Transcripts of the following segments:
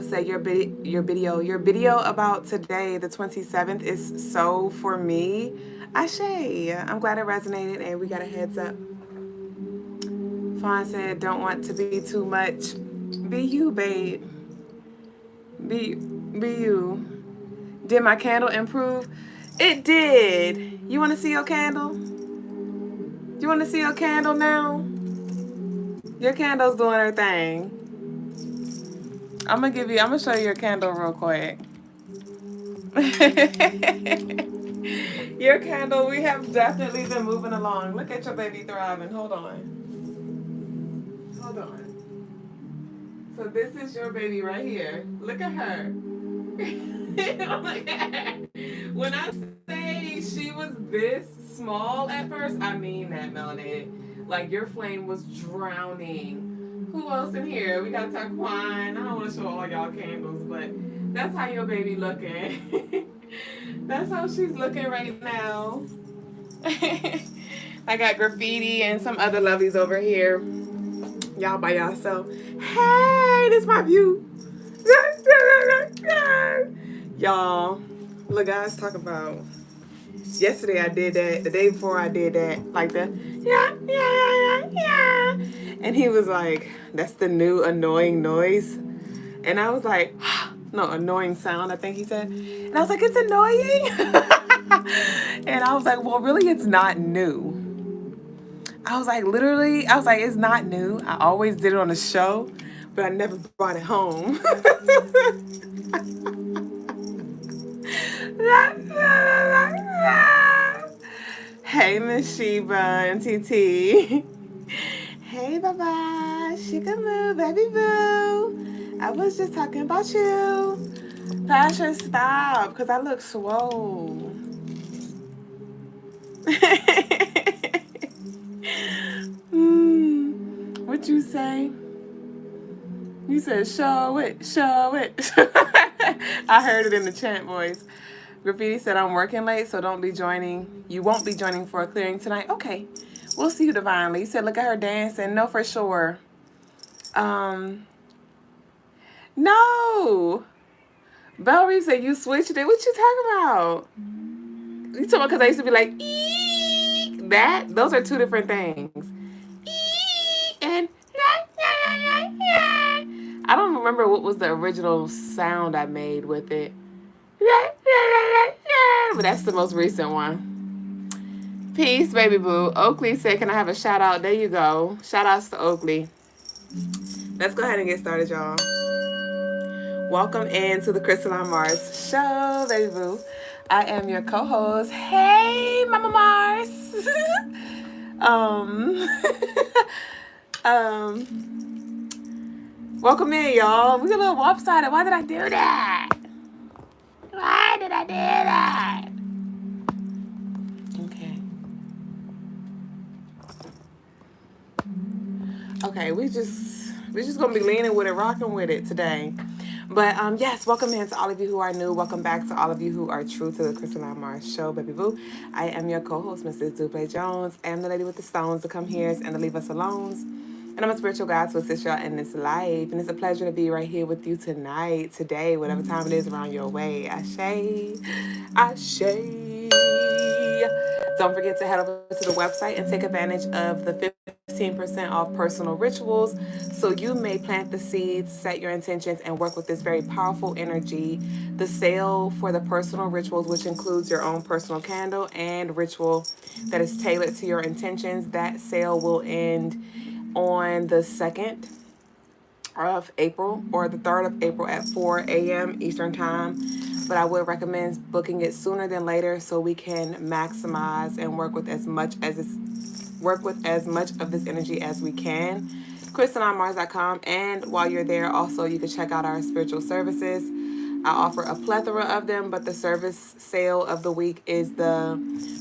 said your video about today, the 27th, is so for me. Ashe, I'm glad it resonated and we got a heads up. Fawn said, don't want to be too much. Be you, babe. Be you. Did my candle improve? It did. You want to see your candle? You want to see your candle now? Your candle's doing her thing. I'm gonna show you your candle real quick. Your candle, we have definitely been moving along. Look at your baby thriving. Hold on. Hold on. So this is your baby right here. Look at her. Look at her. When I say she was this small at first, I mean that, Melanated. Like your flame was drowning. Who else in here? We got Taquan. I don't want to show all y'all candles, but that's how your baby looking. That's how she's looking right now. I got graffiti and some other lovelies over here. Y'all by yourself. Hey, this is my view. Y'all, look, guys, talk about. Yesterday I did that. The day before I did that. Like the yeah. And he was like, that's the new annoying noise. And I was like, no, annoying sound, I think he said. And I was like, it's annoying. And I was like, well, really, it's not new. I was like, literally, it's not new. I always did it on the show, but I never brought it home. Hey, Miss Sheba and TT. Hey, bye-bye. Shikamoo, baby boo. I was just talking about you. Passion, stop, because I look swole. What you say? You said, show it. I heard it in the chant voice. Graffiti said, I'm working late, so don't be joining. You won't be joining for a clearing tonight. Okay. We'll see you divinely. You said, look at her dancing. No, for sure. No. Belle Reeve said, you switched it. What you talking about? You talking about because I used to be like, eek. That? Those are two different things. Eek and I don't remember what was the original sound I made with it. But that's the most recent one. Peace, baby boo. Oakley said, can I have a shout out? There you go. Shout outs to Oakley. Let's go ahead and get started, y'all. Welcome into the Crystaline Mars show, baby boo. I am your co-host. Hey, Mama Mars. Welcome in, y'all. We got a little lopsided. Why did I do that? Why did I do that? Okay, we just gonna be leaning with it, rocking with it today. But yes, welcome in to all of you who are new. Welcome back to all of you who are true to the Crystaline Mars show, baby boo. I am your co-host, Mrs. Duüblé Jones. I am the lady with the stones to come here and to leave us alone. And I'm a spiritual guide to assist y'all in this life. And it's a pleasure to be right here with you tonight, today, whatever time it is around your way. Ashe. Don't forget to head over to the website and take advantage of the 15% off personal rituals, so you may plant the seeds, set your intentions, and work with this very powerful energy. The sale for the personal rituals, which includes your own personal candle and ritual that is tailored to your intentions, that sale will end on the 2nd of April or the 3rd of April at 4 a.m. Eastern Time. But I would recommend booking it sooner than later so we can maximize and work with as much of this energy as we can. CrystalineMars.com, and while you're there, also you can check out our spiritual services. I offer a plethora of them, but the service sale of the week is the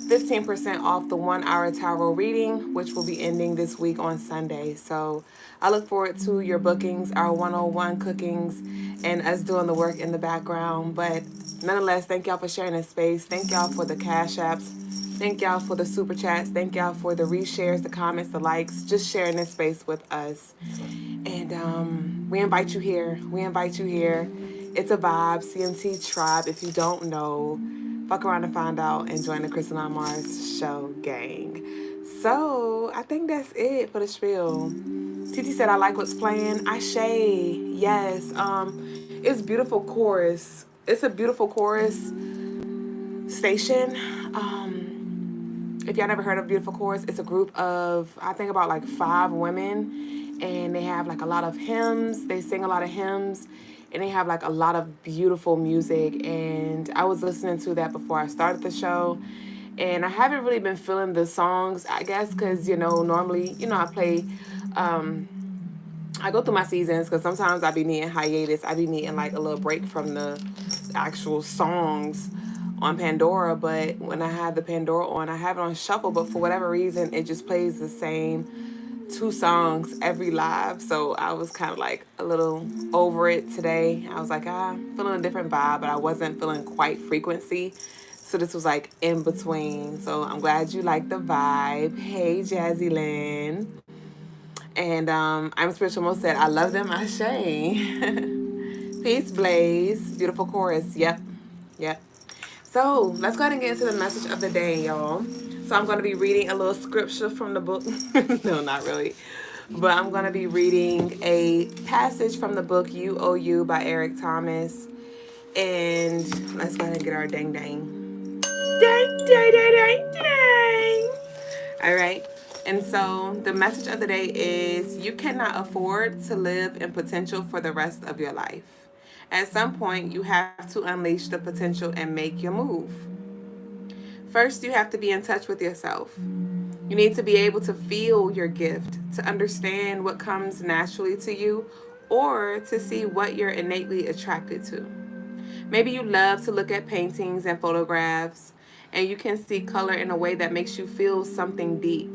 15% off the 1-hour tarot reading, which will be ending this week on Sunday. So I look forward to your bookings, our 101 cookings, and us doing the work in the background. But nonetheless, thank y'all for sharing this space. Thank y'all for the cash apps. Thank y'all for the super chats. Thank y'all for the reshares, the comments, the likes, just sharing this space with us. And We invite you here. We invite you here. It's a vibe. CMT Tribe. If you don't know, fuck around and find out and join the Crystaline Mars show gang. So I think that's it for the spiel. Titi said, I like what's playing. Ashe. Yes. It's beautiful chorus. It's a beautiful chorus station. If y'all never heard of Beautiful Chorus, it's a group of, I think about like 5 women, and they have like a lot of hymns. They sing a lot of hymns, and they have like a lot of beautiful music. And I was listening to that before I started the show, and I haven't really been feeling the songs, I guess, because, normally, I play, I go through my seasons, because sometimes I be needing hiatus. I be needing like a little break from the actual songs on Pandora. But when I have the Pandora on, I have it on shuffle, but for whatever reason it just plays the same 2 songs every live. So I was kind of like a little over it today. I was like, feeling a different vibe, but I wasn't feeling quite frequency. So this was like in between. So I'm glad you like the vibe. Hey, Jazzy Lynn. And I'm Spiritual Mo said, I love them, Ashe. Peace, Blaze. Beautiful chorus. Yep. So let's go ahead and get into the message of the day, y'all. So I'm going to be reading a little scripture from the book. No, not really. But I'm going to be reading a passage from the book You Owe You by Eric Thomas. And let's go ahead and get our dang. Dang. All right. And so the message of the day is, you cannot afford to live in potential for the rest of your life. At some point, you have to unleash the potential and make your move. First, you have to be in touch with yourself. You need to be able to feel your gift, to understand what comes naturally to you, or to see what you're innately attracted to. Maybe you love to look at paintings and photographs, and you can see color in a way that makes you feel something deep.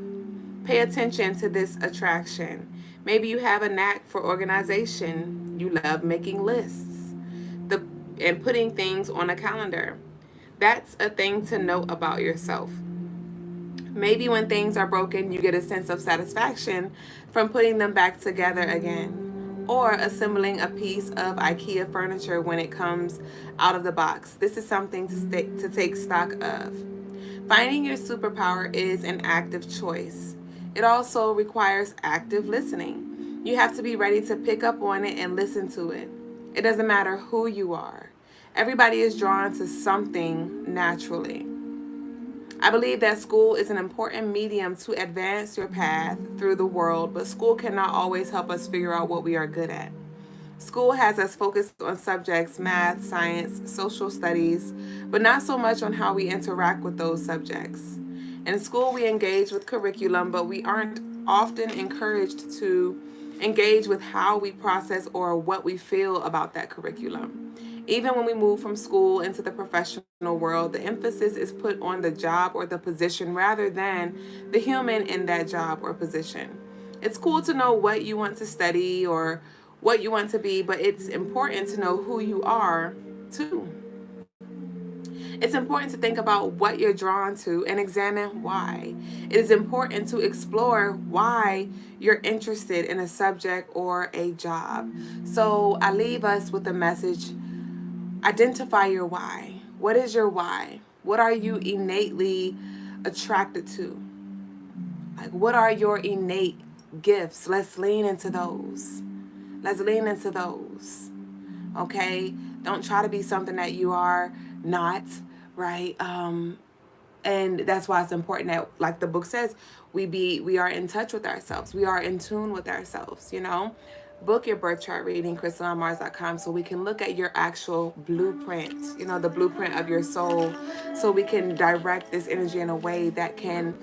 Pay attention to this attraction. Maybe you have a knack for organization. You love making lists and putting things on a calendar. That's a thing to know about yourself. Maybe when things are broken, you get a sense of satisfaction from putting them back together again, or assembling a piece of IKEA furniture when it comes out of the box. This is something to take stock of. Finding your superpower is an active choice. It also requires active listening. You have to be ready to pick up on it and listen to it. It doesn't matter who you are. Everybody is drawn to something naturally. I believe that school is an important medium to advance your path through the world, but school cannot always help us figure out what we are good at. School has us focused on subjects, math, science, social studies, but not so much on how we interact with those subjects. In school, we engage with curriculum, but we aren't often encouraged to engage with how we process or what we feel about that curriculum. Even when we move from school into the professional world, the emphasis is put on the job or the position rather than the human in that job or position. It's cool to know what you want to study or what you want to be, but it's important to know who you are too. It's important to think about what you're drawn to and examine why. It is important to explore why you're interested in a subject or a job. So I leave us with a message. Identify your why. What is your why? What are you innately attracted to? Like, what are your innate gifts? Let's lean into those. Okay? Don't try to be something that you are not, right? And that's why it's important that, like the book says, we are in touch with ourselves. We are in tune with ourselves, Book your birth chart reading, crystalinemars.com, so we can look at your actual blueprint, the blueprint of your soul, so we can direct this energy in a way that can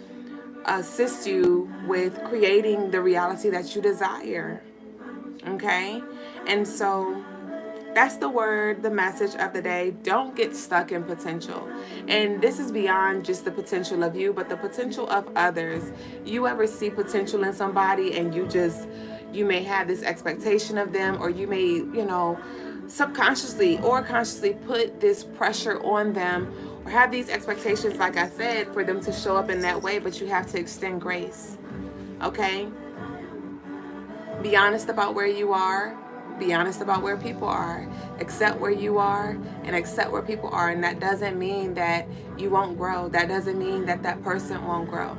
assist you with creating the reality that you desire. Okay? And so that's the message of the day. Don't get stuck in potential. And this is beyond just the potential of you, but the potential of others. You ever see potential in somebody and you may have this expectation of them, or you may, subconsciously or consciously put this pressure on them, or have these expectations, like I said, for them to show up in that way, but you have to extend grace. Okay? Be honest about where you are. Be honest about where people are. Accept where you are and accept where people are. And that doesn't mean that you won't grow. That doesn't mean that that person won't grow.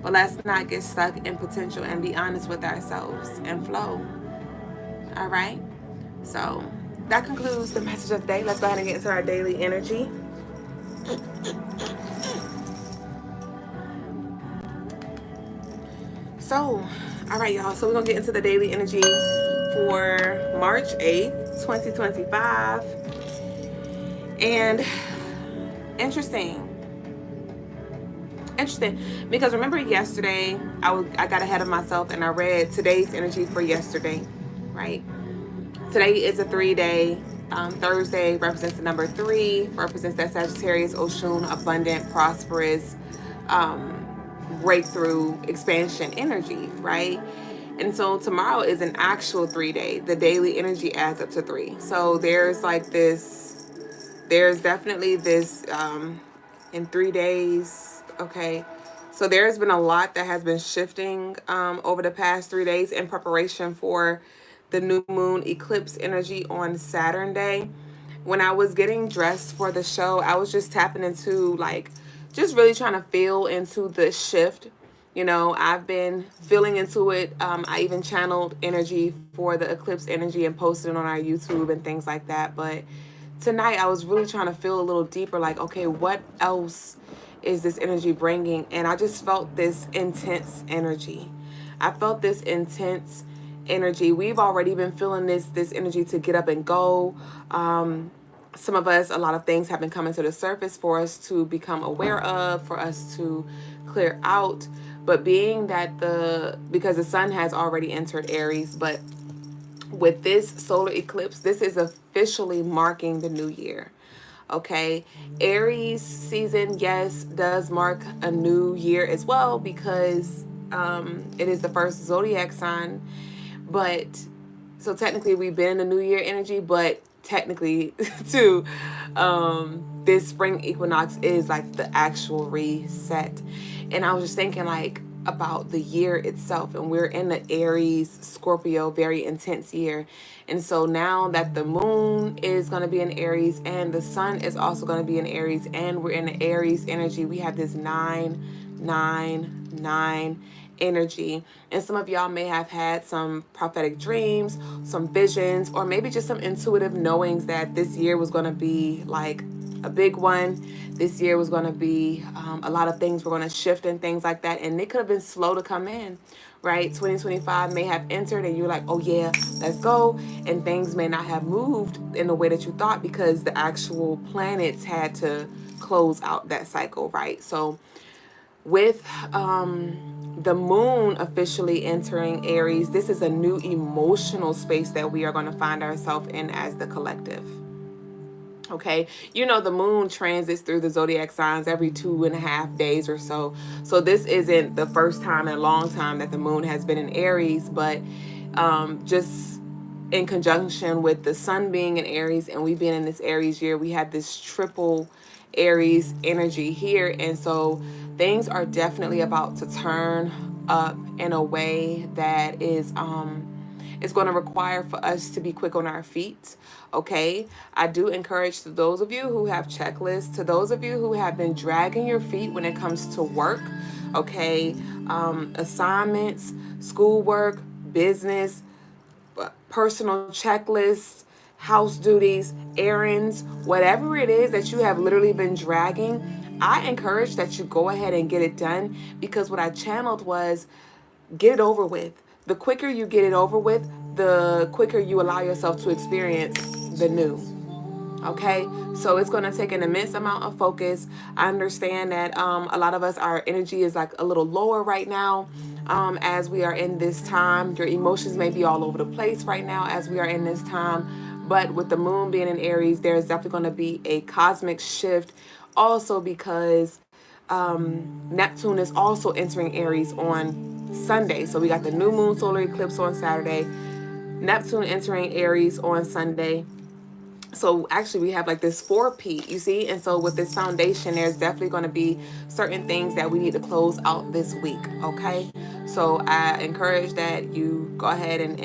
But let's not get stuck in potential and be honest with ourselves and flow. All right? So that concludes the message of the day. Let's go ahead and get into our daily energy. So, all right, y'all. So we're going to get into the daily energy for March 8th, 2025. And interesting, because remember yesterday, I got ahead of myself and I read today's energy for yesterday, right? Today is a 3-day. Thursday represents the number 3, represents that Sagittarius, Oshun, abundant, prosperous, breakthrough, expansion energy, right? And so tomorrow is an actual 3-day. The daily energy adds up to 3. So there's definitely this in 3 days. Okay. So there's been a lot that has been shifting over the past 3 days in preparation for the new moon eclipse energy on Saturn day. When I was getting dressed for the show, I was just tapping into just really trying to feel into the shift. You know, I've been feeling into it. I even channeled energy for the eclipse energy and posted it on our YouTube and things like that. But tonight I was really trying to feel a little deeper, like, okay, what else is this energy bringing? And I just felt this intense energy. We've already been feeling this energy to get up and go. Some of us, a lot of things have been coming to the surface for us to become aware of, for us to clear out. But being that because the sun has already entered Aries, but with this solar eclipse, this is officially marking the new year. Okay, Aries season, yes, does mark a new year as well, because it is the first zodiac sign. But so technically we've been in the new year energy, but technically too, this spring equinox is like the actual reset. And I was just thinking about the year itself, and we're in the Aries Scorpio very intense year. And so now that the moon is going to be in Aries and the sun is also going to be in Aries, and we're in the Aries energy, we have this 999 energy. And some of y'all may have had some prophetic dreams, some visions, or maybe just some intuitive knowings that this year was going to be like a big one. This year was going to be a lot of things were going to shift and things like that. And it could have been slow to come in, right? 2025 may have entered and you're like, oh yeah, let's go. And things may not have moved in the way that you thought because the actual planets had to close out that cycle, right? So with the moon officially entering Aries, this is a new emotional space that we are going to find ourselves in as the collective. Okay, you know, the moon transits through the zodiac signs every 2.5 days or so. So this isn't the first time in a long time that the moon has been in Aries, but just in conjunction with the sun being in Aries and we being in this Aries year, we have this triple Aries energy here. And so things are definitely about to turn up in a way that is it's going to require for us to be quick on our feet. Okay, I do encourage to those of you who have checklists, to those of you who have been dragging your feet when it comes to work, okay, assignments, schoolwork, business, personal checklists, house duties, errands, whatever it is that you have literally been dragging, I encourage that you go ahead and get it done, because what I channeled was get it over with. The quicker you get it over with, the quicker you allow yourself to experience the new. Okay, so it's going to take an immense amount of focus. I understand that a lot of us, our energy is like a little lower right now as we are in this time. Your emotions may be all over the place right now as we are in this time. But with the moon being in Aries, there's definitely going to be a cosmic shift. Also because Neptune is also entering Aries on Sunday. So we got the new moon solar eclipse on Saturday, Neptune entering Aries on Sunday. So actually we have like this 4-peat, you see? And so with this foundation, there's definitely going to be certain things that we need to close out this week, okay? So I encourage that you go ahead and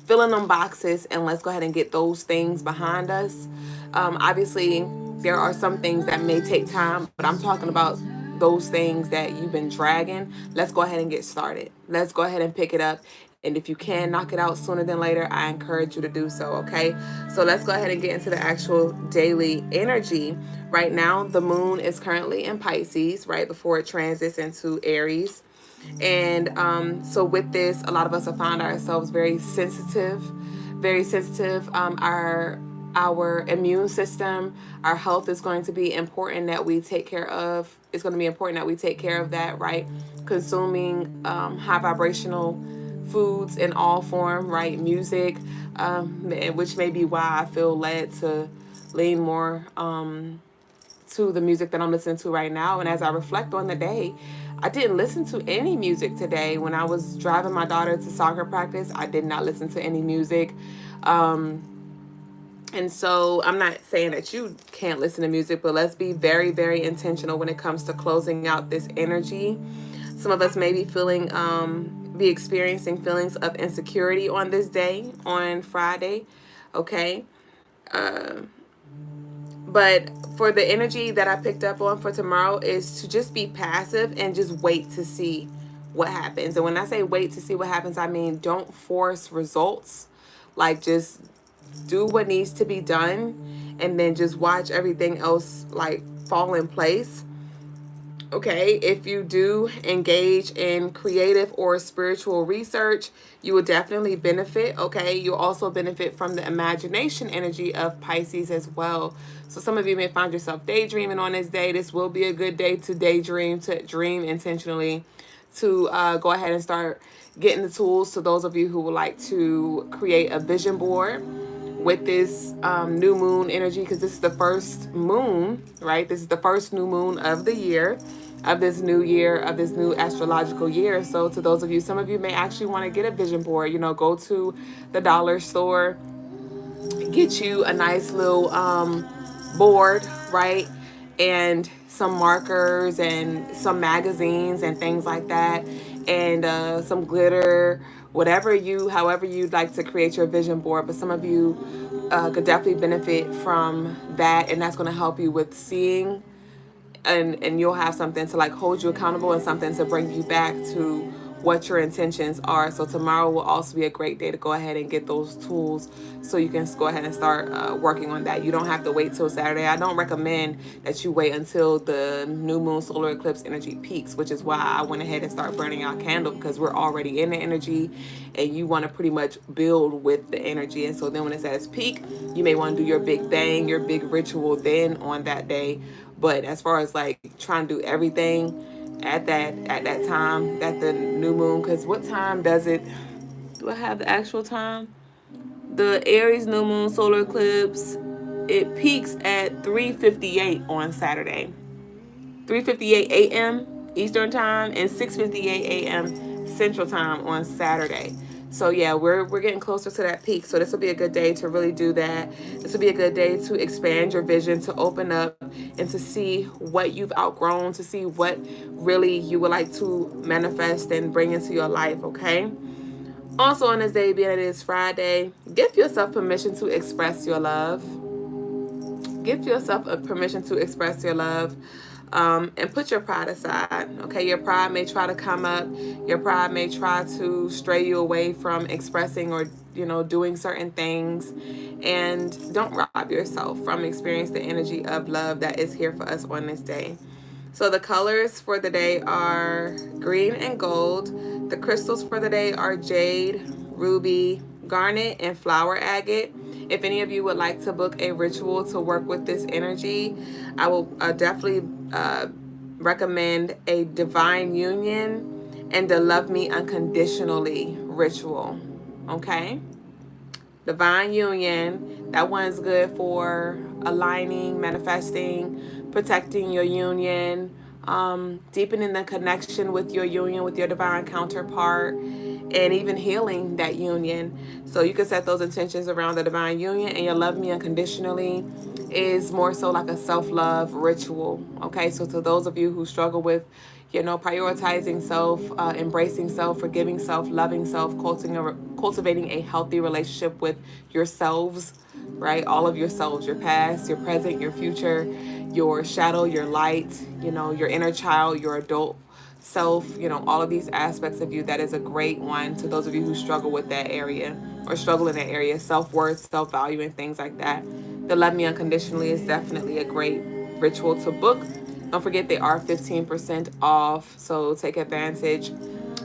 fill in them boxes and let's go ahead and get those things behind us. Obviously, there are some things that may take time, but I'm talking about those things that you've been dragging. Let's go ahead and get started. Let's go ahead and pick it up. And if you can knock it out sooner than later, I encourage you to do so, okay? So let's go ahead and get into the actual daily energy. Right now, the moon is currently in Pisces, right before it transits into Aries. And so with this, a lot of us have found ourselves very sensitive, very sensitive. Our immune system, our health is going to be important that we take care of. It's going to be important that we take care of that, right? Consuming high vibrational foods in all form, right? Music, which may be why I feel led to lean more to the music that I'm listening to right now. And as I reflect on the day, I didn't listen to any music today. When I was driving my daughter to soccer practice, I did not listen to any music. And so I'm not saying that you can't listen to music, but let's be very, very intentional when it comes to closing out this energy. Some of us may be be experiencing feelings of insecurity on this day, on Friday, okay? But for the energy that I picked up on for tomorrow is to just be passive and just wait to see what happens. And when I say wait to see what happens, I mean don't force results. Like, just do what needs to be done and then just watch everything else like fall in place. Okay, if you do engage in creative or spiritual research, you will definitely benefit. Okay, you'll also benefit from the imagination energy of Pisces as well. So some of you may find yourself daydreaming on this day. This will be a good day to daydream, to dream intentionally, to go ahead and start getting the tools. To those of you who would like to create a vision board with this new moon energy, because this is the first moon, right? This is the first new moon of the year, of this new year, of this new astrological year. So to those of you, some of you may actually want to get a vision board. You know, go to the dollar store, get you a nice little board, right? And some markers and some magazines and things like that, and some glitter, however you'd like to create your vision board. But some of you could definitely benefit from that, and that's going to help you with seeing, and you'll have something to like hold you accountable and something to bring you back to what your intentions are. So tomorrow will also be a great day to go ahead and get those tools so you can go ahead and start working on that. You don't have to wait till Saturday. I don't recommend that you wait until the new moon solar eclipse energy peaks, which is why I went ahead and started burning out candle, because we're already in the energy and you want to pretty much build with the energy. And so then when it's at its peak, you may want to do your big thing, your big ritual then on that day. But as far as like trying to do everything at that time, that the new moon, because what time does it, do I have the actual time? The Aries new moon solar eclipse, it peaks at 3:58 on Saturday. 3:58 a.m. Eastern time and 6:58 a.m. Central time on Saturday. So yeah, we're getting closer to that peak. So this will be a good day to really do that. This will be a good day to expand your vision, to open up and to see what you've outgrown, to see what really you would like to manifest and bring into your life, okay? Also on this day, being it is Friday, give yourself permission to express your love. Give yourself a permission to express your love. And put your pride aside, okay? Your pride may try to come up. Your pride may try to stray you away from expressing or, doing certain things. And don't rob yourself from experiencing the energy of love that is here for us on this day. So the colors for the day are green and gold. The crystals for the day are jade, ruby, garnet, and flower agate. If any of you would like to book a ritual to work with this energy, I will definitely recommend a divine union and the love me unconditionally ritual. Okay? Divine union, that one's good for aligning, manifesting, protecting your union, deepening the connection with your union, with your divine counterpart, and even healing that union. So you can set those intentions around the divine union, and your love me unconditionally is more so like a self-love ritual. Okay, so to those of you who struggle with, You know, prioritizing self, embracing self, forgiving self, loving self, cultivating a healthy relationship with yourselves, right? All of yourselves, your past, your present, your future, your shadow, your light, you know, your inner child, your adult self, you know, all of these aspects of you. That is a great one to those of you who struggle with that area or struggle in that area, self-worth, self-value, and things like that. The Love Me Unconditionally is definitely a great ritual to book. Don't forget they are 15% off, so take advantage. It's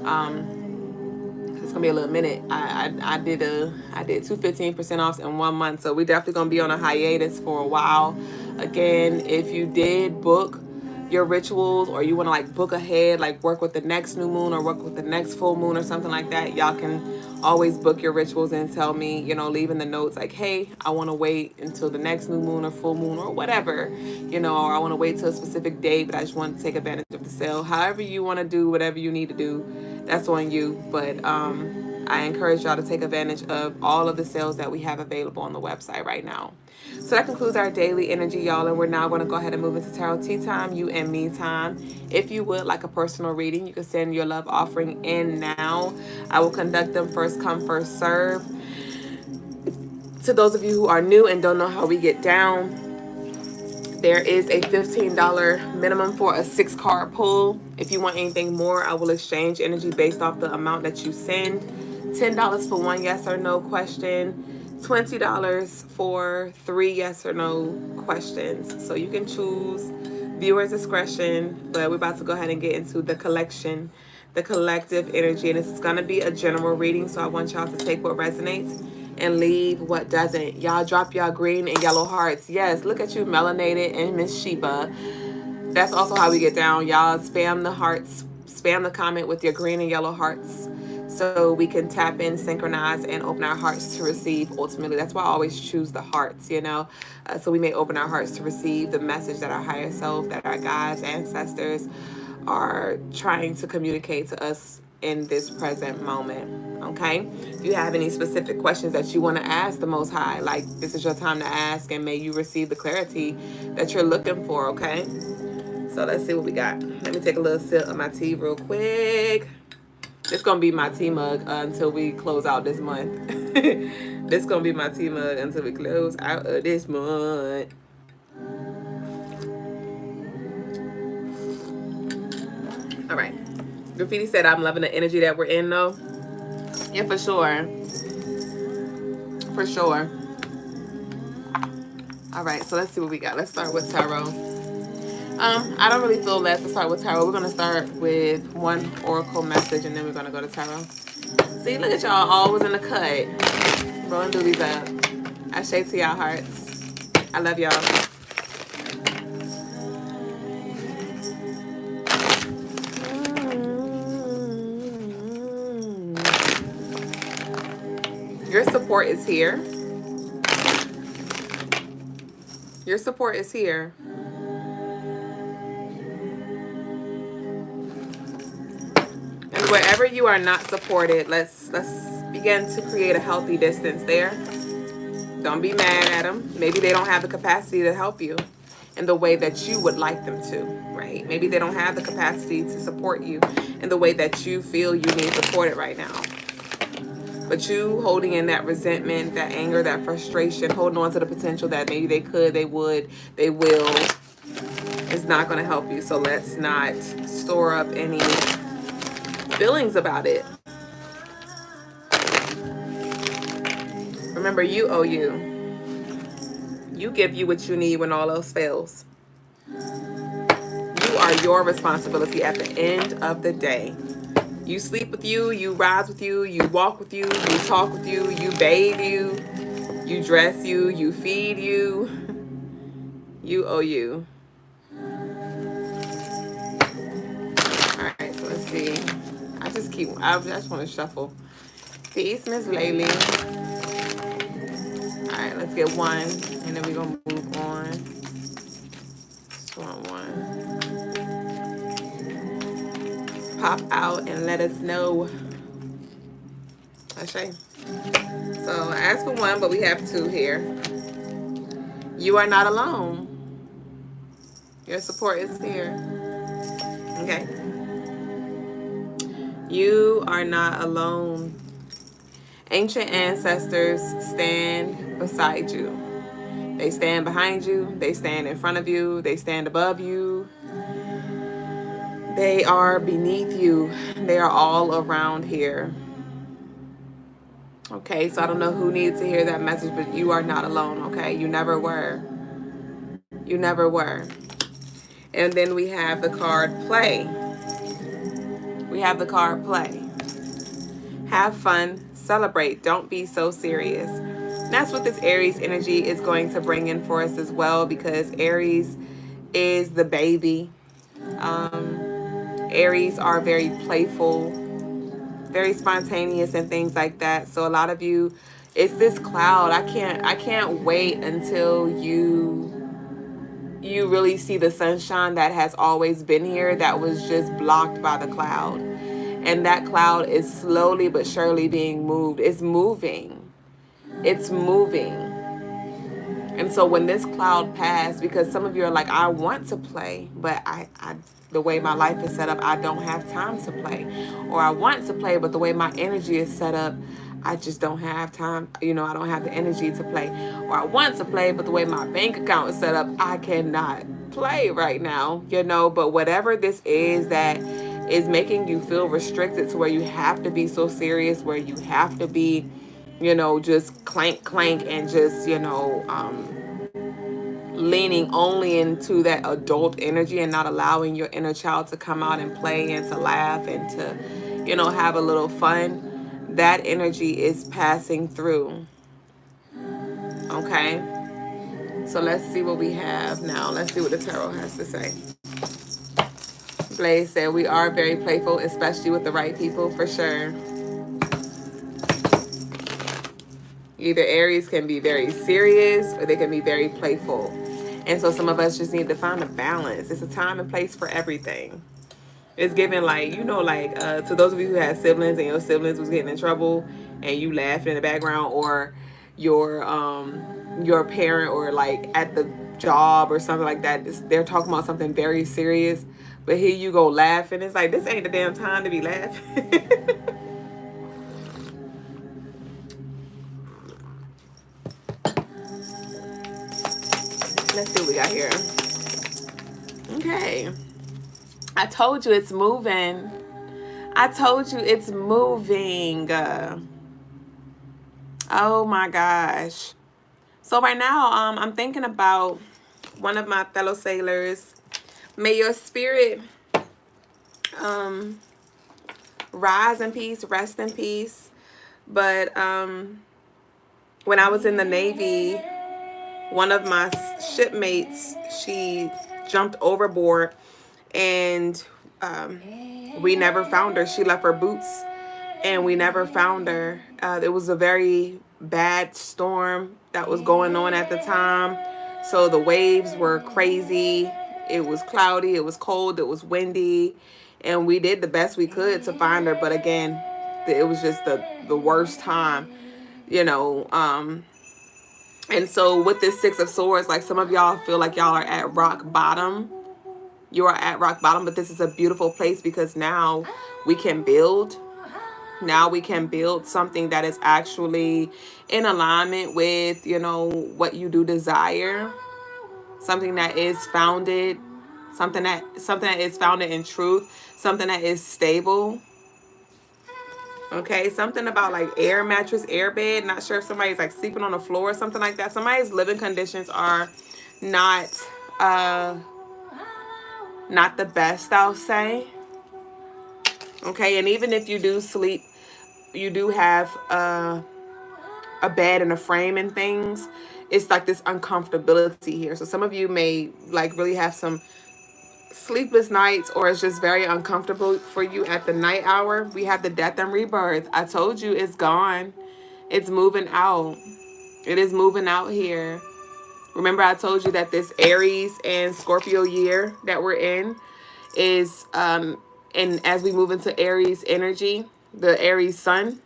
gonna be a little minute. I did two 15% offs in 1 month, so we definitely gonna be on a hiatus for a while. Again, if you did book your rituals, or you want to like book ahead, like work with the next new moon or work with the next full moon or something like that, y'all can always book your rituals and tell me, you know, leave in the notes like, hey, I want to wait until the next new moon or full moon or whatever, you know, or I want to wait till a specific date, but I just want to take advantage of the sale. However you want to do whatever you need to do, that's on you. But I encourage y'all to take advantage of all of the sales that we have available on the website right now. So that concludes our daily energy, y'all, and we're now going to go ahead and move into tarot tea time, you and me time. If you would like a personal reading, you can send your love offering in now. I will conduct them first come, first serve. To those of you who are new and don't know how we get down, there is a $15 minimum for a 6-card pull. If you want anything more, I will exchange energy based off the amount that you send. $10 for 1 yes or no question. $20 for 3 yes or no questions. So you can choose, viewer's discretion, but we're about to go ahead and get into the collection, the collective energy. And this is going to be a general reading, so I want y'all to take what resonates and leave what doesn't. Y'all drop y'all green and yellow hearts. Yes, look at you, Melanated and Miss Sheba. That's also how we get down. Y'all spam the hearts, spam the comment with your green and yellow hearts, so we can tap in, synchronize, and open our hearts to receive. Ultimately, that's why I always choose the hearts, you know, so we may open our hearts to receive the message that our higher self, that our guides, ancestors are trying to communicate to us in this present moment. Okay, if you have any specific questions that you want to ask the Most High, like, this is your time to ask, and may you receive the clarity that you're looking for. Okay, so let's see what we got. Let me take a little sip of my tea real quick. It's gonna be my tea mug until we close out this month. This gonna be my tea mug until we close out of this month. All right. Graffiti said, I'm loving the energy that we're in, though. Yeah, for sure. For sure. All right, so let's see what we got. Let's start with tarot. I don't really feel led to start with tarot. We're going to start with one oracle message, and then we're going to go to tarot. See, look at y'all, always in the cut. Rolling doobies up. I shake to y'all hearts. I love y'all. Your support is here. Your support is here. And wherever you are not supported, let's begin to create a healthy distance there. Don't be mad at them. Maybe they don't have the capacity to help you in the way that you would like them to, right? Maybe they don't have the capacity to support you in the way that you feel you need supported right now. But you holding in that resentment, that anger, that frustration, holding on to the potential that maybe they could, they would, they will, is not going to help you. So let's not store up any feelings about it. Remember, you owe you. You give you what you need when all else fails. You are your responsibility at the end of the day. You sleep with you, you rise with you, you walk with you, you talk with you, you bathe you, you dress you, you feed you. You owe you. Alright, so let's see. I just want to shuffle. Peace, Miss Laylee. Alright, let's get one, and then we're going to move on. Just want one. Pop out and let us know. Okay. So I asked for one, but we have two here. You are not alone. Your support is here. Okay. You are not alone. Ancient ancestors stand beside you. They stand behind you. They stand in front of you. They stand above you. They are beneath you. They are all around here. Okay, so I don't know who needs to hear that message, but you are not alone, okay? You never were. You never were. And then we have the card play. We have the card play. Have fun, celebrate, don't be so serious. And that's what this Aries energy is going to bring in for us as well, because Aries is the baby. Aries are very playful, very spontaneous and things like that. So a lot of you, it's this cloud. I can't wait until you really see the sunshine that has always been here, that was just blocked by the cloud. And that cloud is slowly but surely being moved. It's moving. It's moving. And so when this cloud passed, because some of you are like, I want to play, but I the way my life is set up, I don't have time to play. Or I want to play, but the way my energy is set up, I just don't have time. I don't have the energy to play. Or I want to play, but the way my bank account is set up, I cannot play right now. But whatever this is that is making you feel restricted to where you have to be so serious, where you have to be, just clank, and just, leaning only into that adult energy and not allowing your inner child to come out and play and to laugh and to, have a little fun. That energy is passing through. Okay. So let's see what we have now. Let's see what the tarot has to say. Blaze said, we are very playful, especially with the right people, for sure. Either Aries can be very serious or they can be very playful. And so some of us just need to find a balance. It's a time and place for everything. It's given to those of you who had siblings and your siblings was getting in trouble and you laughed in the background, or your parent, or like at the job or something like that, they're talking about something very serious, but here you go laughing. It's like, this ain't the damn time to be laughing. Let's see what we got here. Okay. I told you it's moving. I told you it's moving. Oh my gosh. So right now, I'm thinking about one of my fellow sailors. May your spirit rise in peace, rest in peace. But when I was in the Navy, one of my shipmates, she jumped overboard, and we never found her. She left her boots and we never found her. It was a very bad storm that was going on at the time. So the waves were crazy. It was cloudy, it was cold, it was windy. And we did the best we could to find her. But again, it was just the worst time, And so with this Six of Swords, like, some of y'all feel like y'all are at rock bottom. You are at rock bottom, but this is a beautiful place, because now we can build. Now we can build something that is actually in alignment with, what you do desire. Something that is founded, something that is founded in truth, something that is stable. Okay, something about like air mattress, air bed. Not sure if somebody's like sleeping on the floor or something like that. Somebody's living conditions are not the best, I'll say. Okay, and even if you do sleep, you do have a bed and a frame and things. It's like this uncomfortability here. So some of you may like really have some sleepless nights, or it's just very uncomfortable for you at the night hour. We have the death and rebirth. I told you it's gone. It's moving out. It is moving out here. Remember, I told you that this Aries and Scorpio year that we're in is and as we move into Aries energy, the Aries sun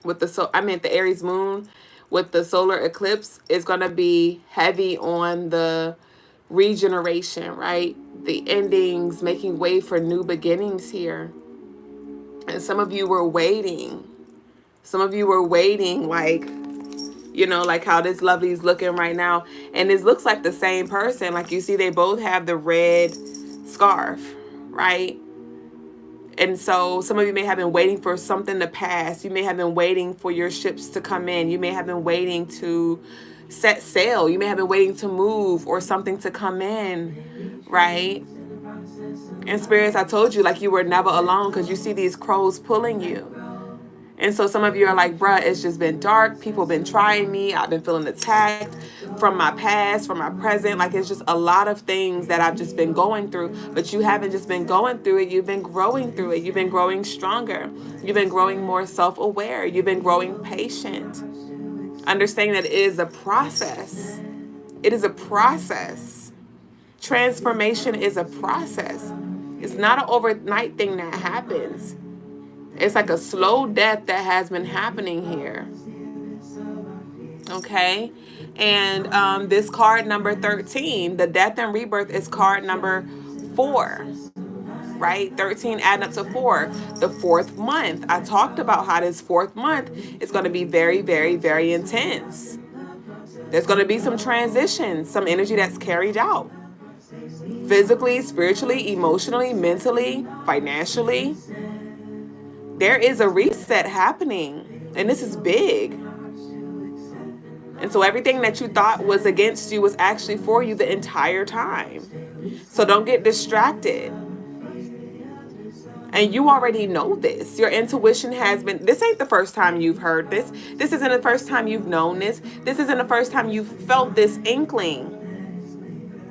with the Aries moon with the solar eclipse is going to be heavy on the regeneration, right? The endings, making way for new beginnings here. And some of you were waiting. Some of you were waiting, like, you know, like how this lovely is looking right now. And this looks like the same person. Like, you see, they both have the red scarf, right? And so some of you may have been waiting for something to pass. You may have been waiting for your ships to come in. You may have been waiting to set sail. You may have been waiting to move or something to come in, right? And spirits, I told you, like, you were never alone, because you see these crows pulling you. And so some of you are like, bruh, it's just been dark. People been trying me. I've been feeling attacked from my past, from my present. Like, it's just a lot of things that I've just been going through. But you haven't just been going through it. You've been growing through it. You've been growing stronger. You've been growing more self-aware. You've been growing patient. Understanding that it is a process. It is a process. Transformation is a process. It's not an overnight thing that happens. It's like a slow death that has been happening here. Okay? And this card number 13, the death and rebirth, is card number 4. Right? 13 adding up to 4. The 4th month. I talked about how this 4th month is going to be very, very, very intense. There's going to be some transitions, some energy that's carried out. Physically, spiritually, emotionally, mentally, financially. There is a reset happening, and this is big. And so everything that you thought was against you was actually for you the entire time. So don't get distracted. And you already know this. Your intuition has been, this ain't the first time you've heard this. This isn't the first time you've known this. This isn't the first time you've felt this inkling.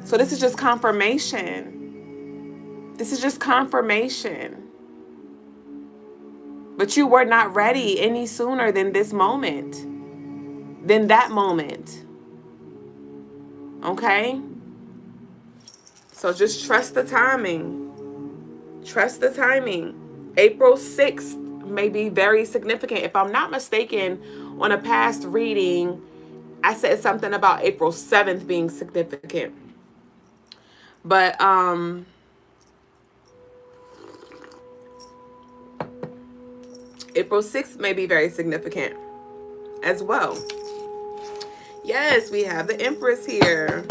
So this is just confirmation. This is just confirmation. But you were not ready any sooner than this moment. Than that moment. Okay? So just trust the timing. Trust the timing. April 6th may be very significant. If I'm not mistaken, on a past reading, I said something about April 7th being significant. But April 6th may be very significant as well. Yes, we have the Empress here.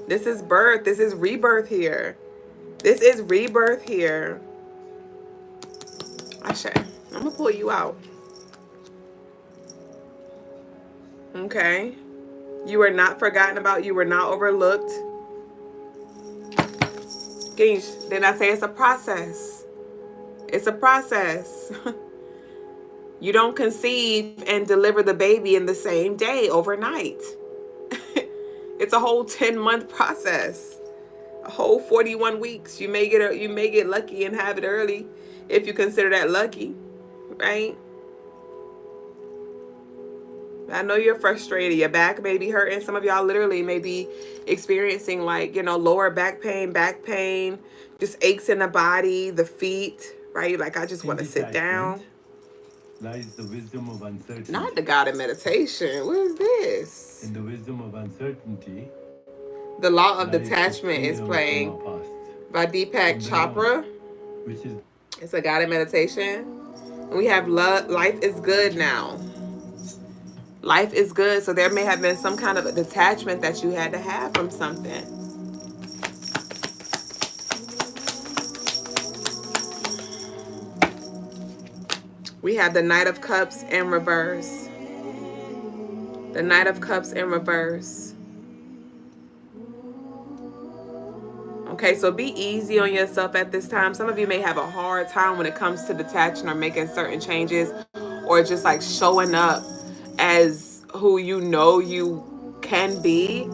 This is birth. This is rebirth here. This is rebirth here. Ashe, I'm going to pull you out. Okay. You were not forgotten about. You were not overlooked. Then I say it's a process. It's a process. You don't conceive and deliver the baby in the same day, overnight. It's a whole 10-month process. A whole 41 weeks. You may get lucky and have it early if you consider that lucky, right? I know you're frustrated. Your back may be hurting. Some of y'all literally may be experiencing, like, lower back pain, just aches in the body, the feet, right? Like, I just want to sit down. Lies the wisdom of uncertainty. Not the guided meditation. What is this? In the wisdom of uncertainty, The Law of Detachment is playing by Deepak Chopra. It's a guided meditation. And we have life is good now. Life is good. So there may have been some kind of a detachment that you had to have from something. We have the Knight of Cups in reverse. The Knight of Cups in reverse. Okay, so be easy on yourself at this time. Some of you may have a hard time when it comes to detaching or making certain changes, or just like showing up as who you know you can be.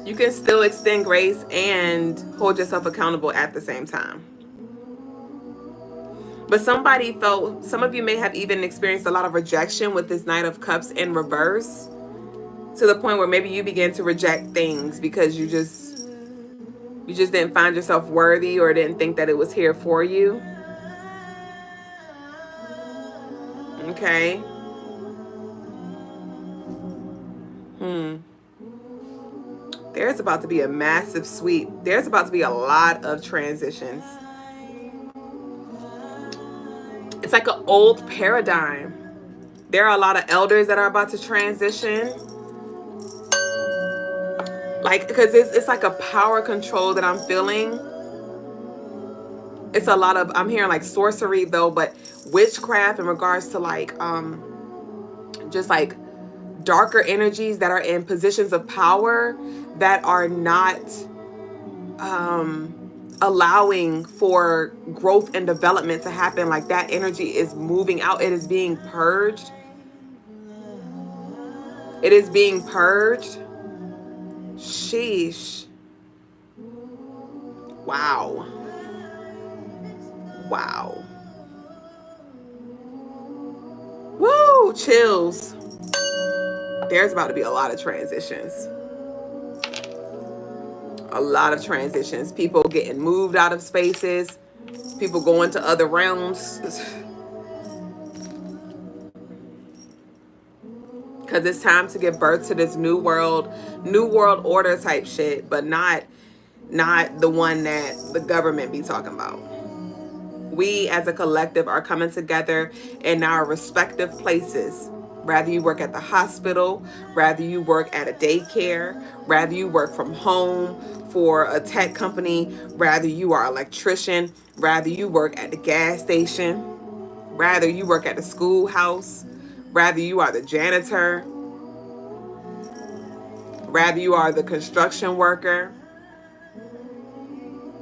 You can still extend grace and hold yourself accountable at the same time. But some of you may have even experienced a lot of rejection with this Knight of Cups in reverse, to the point where maybe you begin to reject things because you just didn't find yourself worthy, or didn't think that it was here for you. Okay. There's about to be a massive sweep. There's about to be a lot of transitions. It's like an old paradigm. There are a lot of elders that are about to transition. Like, because it's like a power control that I'm feeling. It's a lot of, I'm hearing like sorcery though, but witchcraft in regards to like, just like darker energies that are in positions of power that are not allowing for growth and development to happen. Like that energy is moving out. It is being purged. It is being purged. Sheesh. Wow. Wow. Woo, chills. There's about to be a lot of transitions. A lot of transitions. People getting moved out of spaces. People going to other realms. Because it's time to give birth to this new world order type shit, but not the one that the government be talking about. We as a collective are coming together in our respective places. Rather you work at the hospital, rather you work at a daycare, rather you work from home for a tech company, rather you are an electrician, rather you work at the gas station, rather you work at the schoolhouse, rather you are the janitor, rather you are the construction worker.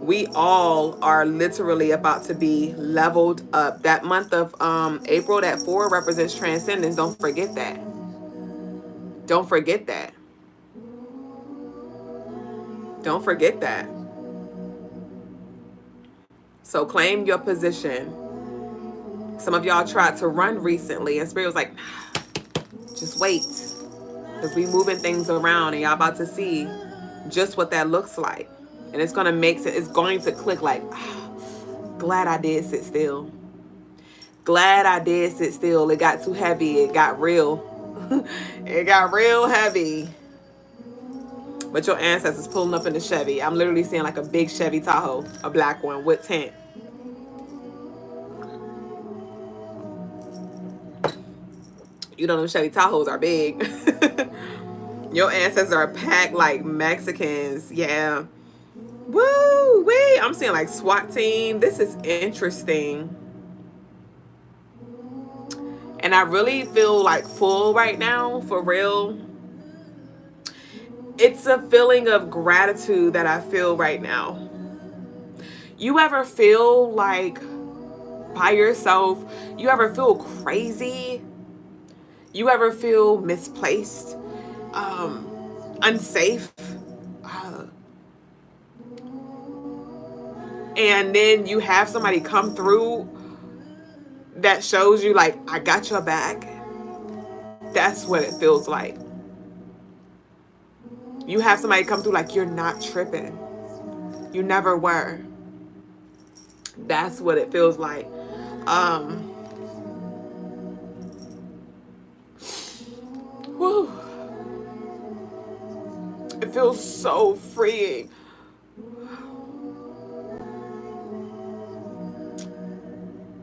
We all are literally about to be leveled up. That month of April, that 4 represents transcendence. Don't forget that. Don't forget that. Don't forget that. So claim your position. Some of y'all tried to run recently and Spirit was like, nah, just wait. Because we moving things around and y'all about to see just what that looks like. And it's going to make sense. It's going to click like, glad I did sit still. Glad I did sit still. It got too heavy. It got real. It got real heavy. But your ancestors pulling up in the Chevy. I'm literally seeing like a big Chevy Tahoe, a black one with tent. You know them Chevy Tahoes are big. Your ancestors are packed like Mexicans. Yeah. Woo wee. I'm seeing like SWAT team. This is interesting. And I really feel like full right now, for real. It's a feeling of gratitude that I feel right now. You ever feel like by yourself? You ever feel crazy? You ever feel misplaced? Unsafe? And then you have somebody come through that shows you like, I got your back. That's what it feels like. You have somebody come through like, you're not tripping. You never were. That's what it feels like. Whew. It feels so freeing.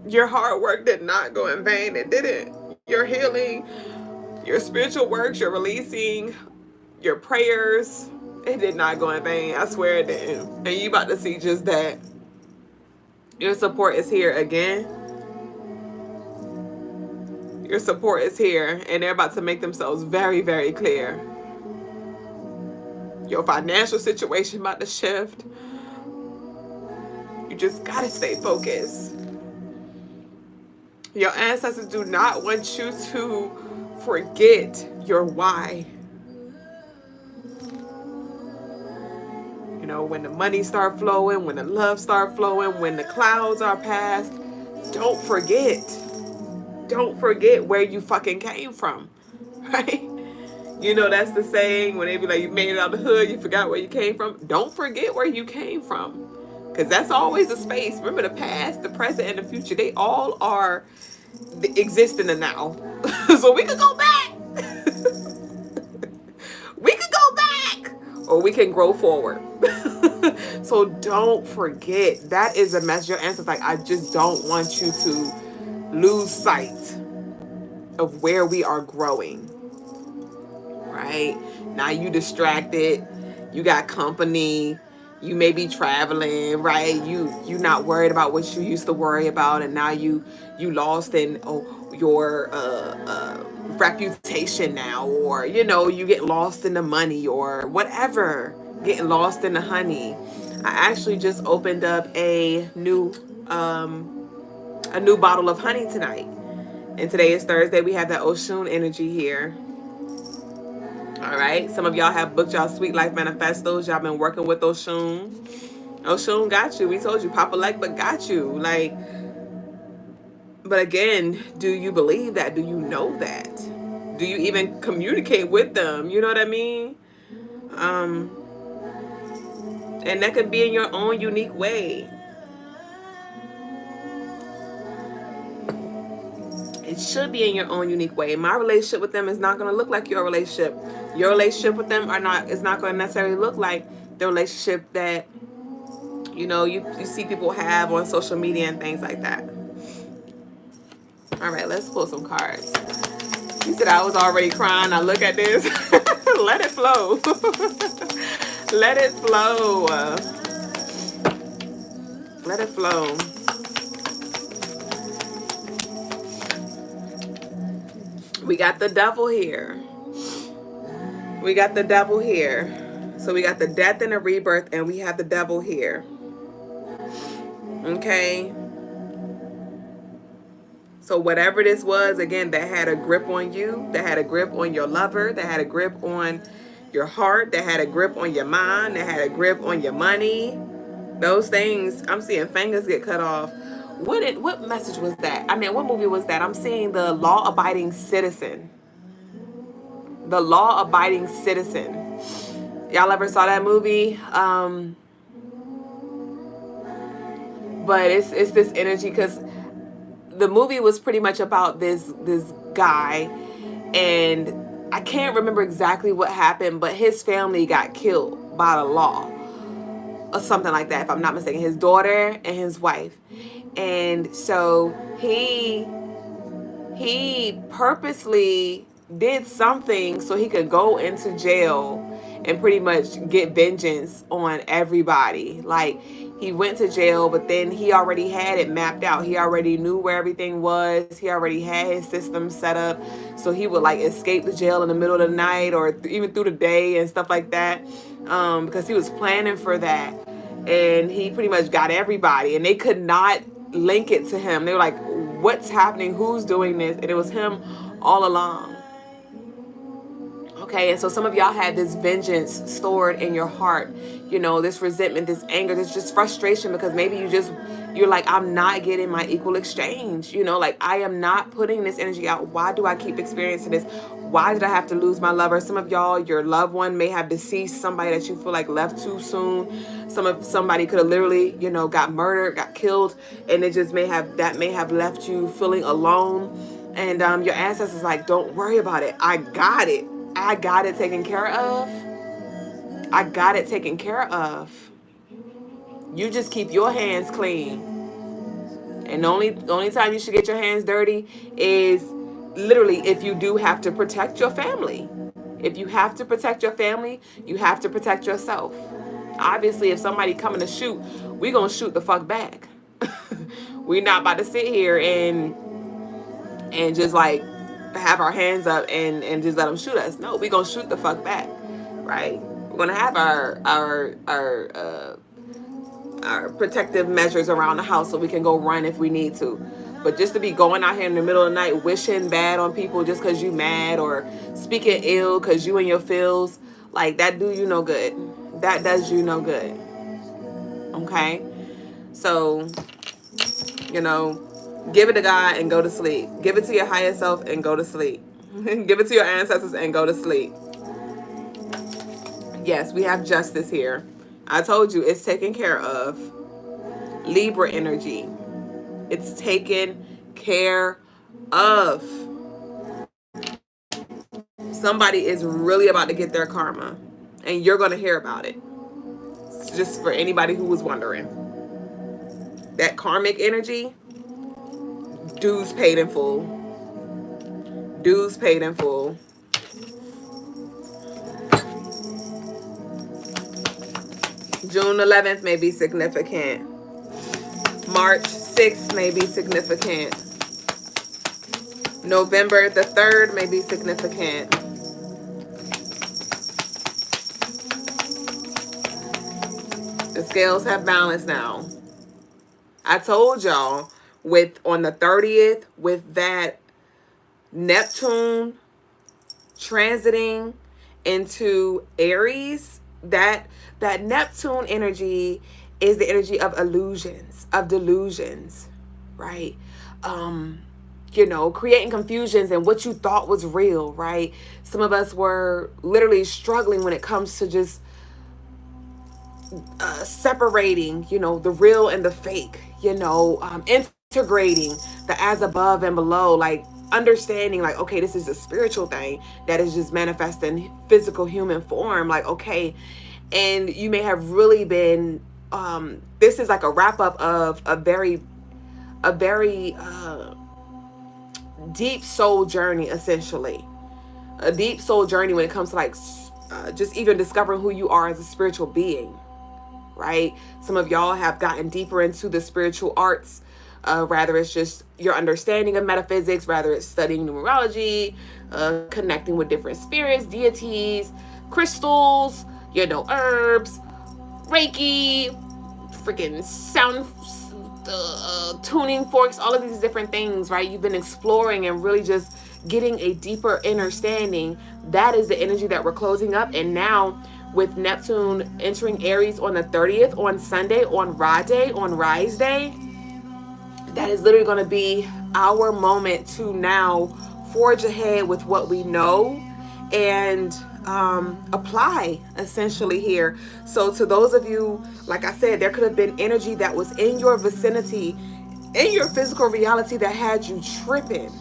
Your hard work did not go in vain. It didn't. Your healing, your spiritual works, your releasing, your prayers, it did not go in vain. I swear it didn't. And you about to see just that. Your support is here again. Your support is here, and they're about to make themselves very, very clear. Your financial situation about to shift. You just gotta stay focused. Your ancestors do not want you to forget your why. You know, when the money start flowing, when the love start flowing, when the clouds are passed, don't forget. Don't forget where you fucking came from, right? You know, that's the saying when they be like, you made it out of the hood, you forgot where you came from. Don't forget where you came from, because that's always a space. Remember, the past, the present, and the future, they all are exist in the now. So we could go back. We could go back. or we can grow forward. So don't forget, that is a message. Your answer's like, I just don't want you to lose sight of where we are growing. Right? Now you distracted, you got company, you may be traveling, right? You not worried about what you used to worry about, and now you lost in your reputation now, or you get lost in the money or whatever, getting lost in the honey. I actually just opened up a new bottle of honey tonight, and today is Thursday. We have that Oshun energy here. All right. Some of y'all have booked y'all Sweet Life manifestos. Y'all been working with Oshun. Oshun got you. We told you, Papa Like, but got you. Like, but again, do you believe that? Do you know that? Do you even communicate with them? You know what I mean? Um, and that could be in your own unique way. It should be in your own unique way. My relationship with them is not going to look like your relationship. Your relationship with them is not going to necessarily look like the relationship that you see people have on social media and things like that. All right, let's pull some cards. You said I was already crying. Now look at this. Let it flow. Let it flow. Let it flow. We got the devil here. We got the devil here. So we got the death and the rebirth, and we have the devil here. Okay. So whatever this was, again, that had a grip on you, that had a grip on your lover, that had a grip on your heart, that had a grip on your mind, that had a grip on your money, those things, I'm seeing fingers get cut off. What message was that? I mean, what movie was that? I'm seeing the law-abiding citizen. The law-abiding citizen. Y'all ever saw that movie? But it's this energy, because the movie was pretty much about this guy, and I can't remember exactly what happened, but his family got killed by the law or something like that, if I'm not mistaken. His daughter and his wife. And so he purposely did something so he could go into jail and pretty much get vengeance on everybody. Like, he went to jail, but then he already had it mapped out. He already knew where everything was. He already had his system set up. So he would like escape the jail in the middle of the night, or even through the day and stuff like that, because he was planning for that. And he pretty much got everybody, and they could not link it to him. They were like, what's happening? Who's doing this? And it was him all along. Okay, and so some of y'all had this vengeance stored in your heart, this resentment, this anger, this just frustration, because maybe you're like, I'm not getting my equal exchange, like, I am not putting this energy out. Why do I keep experiencing this? Why did I have to lose my lover? Some of y'all, your loved one may have deceased, somebody that you feel like left too soon. Somebody could have literally, got murdered, got killed, and it just may have left you feeling alone. And your ancestors like, don't worry about it. I got it. I got it taken care of. I got it taken care of. You just keep your hands clean. And the only time you should get your hands dirty is literally if you do have to protect your family. If you have to protect your family, you have to protect yourself. Obviously, if somebody coming to shoot, we gonna shoot the fuck back. We're not about to sit here and just like have our hands up and just let them shoot us. No, we gonna shoot the fuck back, right? We're gonna have our protective measures around the house so we can go run if we need to. But just to be going out here in the middle of the night wishing bad on people just because you mad, or speaking ill because you in your feels, like, that do you no good. That does you no good. Okay? So, give it to God and go to sleep. Give it to your higher self and go to sleep. Give it to your ancestors and go to sleep. Yes, we have justice here. I told you, it's taken care of. Libra energy. It's taken care of. Somebody is really about to get their karma. and you're going to hear about it. Just for anybody who was wondering. That karmic energy, dues paid in full. Dues paid in full. June 11th may be significant. March 6th may be significant. November the 3rd may be significant. The scales have balance now. I told y'all on the 30th, with that Neptune transiting into Aries, that Neptune energy is the energy of illusions, of delusions, right? Creating confusions and what you thought was real, right? Some of us were literally struggling when it comes to just separating, the real and the fake, integrating the as above and below, like understanding, like, okay, this is a spiritual thing that is just manifesting physical human form, like, okay. And you may have really been, this is like a wrap up of a very deep soul journey, essentially. A deep soul journey when it comes to like just even discovering who you are as a spiritual being, right? Some of y'all have gotten deeper into the spiritual arts, rather it's just your understanding of metaphysics, rather it's studying numerology, connecting with different spirits, deities, crystals, herbs, Reiki, freaking sound tuning forks, all of these different things, right? You've been exploring and really just getting a deeper understanding. That is the energy that we're closing up. And now with Neptune entering Aries on the 30th, on Sunday, on Rise Day, that is literally going to be our moment to now forge ahead with what we know and apply, essentially, here. So to those of you, like I said, there could have been energy that was in your vicinity, in your physical reality, that had you tripping,